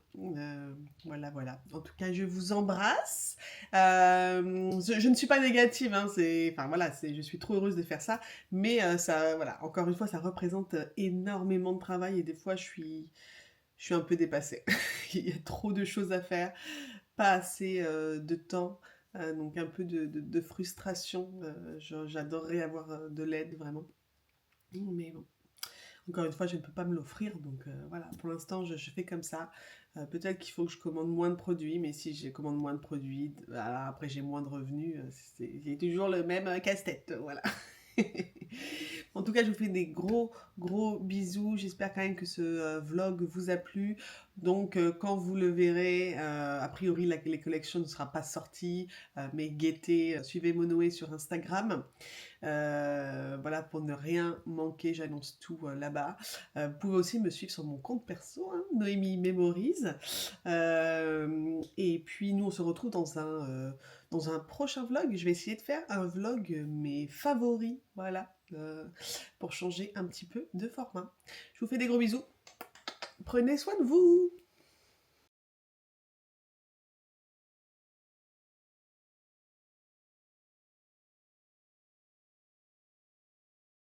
voilà, voilà. En tout cas, je vous embrasse. Je ne suis pas négative, hein, enfin voilà, je suis trop heureuse de faire ça. Mais ça, voilà, encore une fois, ça représente énormément de travail et des fois, je suis un peu dépassée. Il y a trop de choses à faire, pas assez de temps. Donc un peu de frustration. J'adorerais avoir de l'aide, vraiment. Mais bon, encore une fois, je ne peux pas me l'offrir, donc voilà, pour l'instant, je fais comme ça. Peut-être qu'il faut que je commande moins de produits, mais si je commande moins de produits, voilà, après j'ai moins de revenus, c'est toujours le même casse-tête, voilà. En tout cas, je vous fais des gros, gros bisous. J'espère quand même que ce vlog vous a plu. Donc, quand vous le verrez, a priori, les collections ne sera pas sortie, mais guettez, suivez Monoé sur Instagram. Voilà, pour ne rien manquer, j'annonce tout là-bas. Vous pouvez aussi me suivre sur mon compte perso, hein, Noémie Memories. Et puis, nous, on se retrouve dans un prochain vlog. Je vais essayer de faire un vlog mes favoris, voilà, pour changer un petit peu de format. Je vous fais des gros bisous. Prenez soin de vous.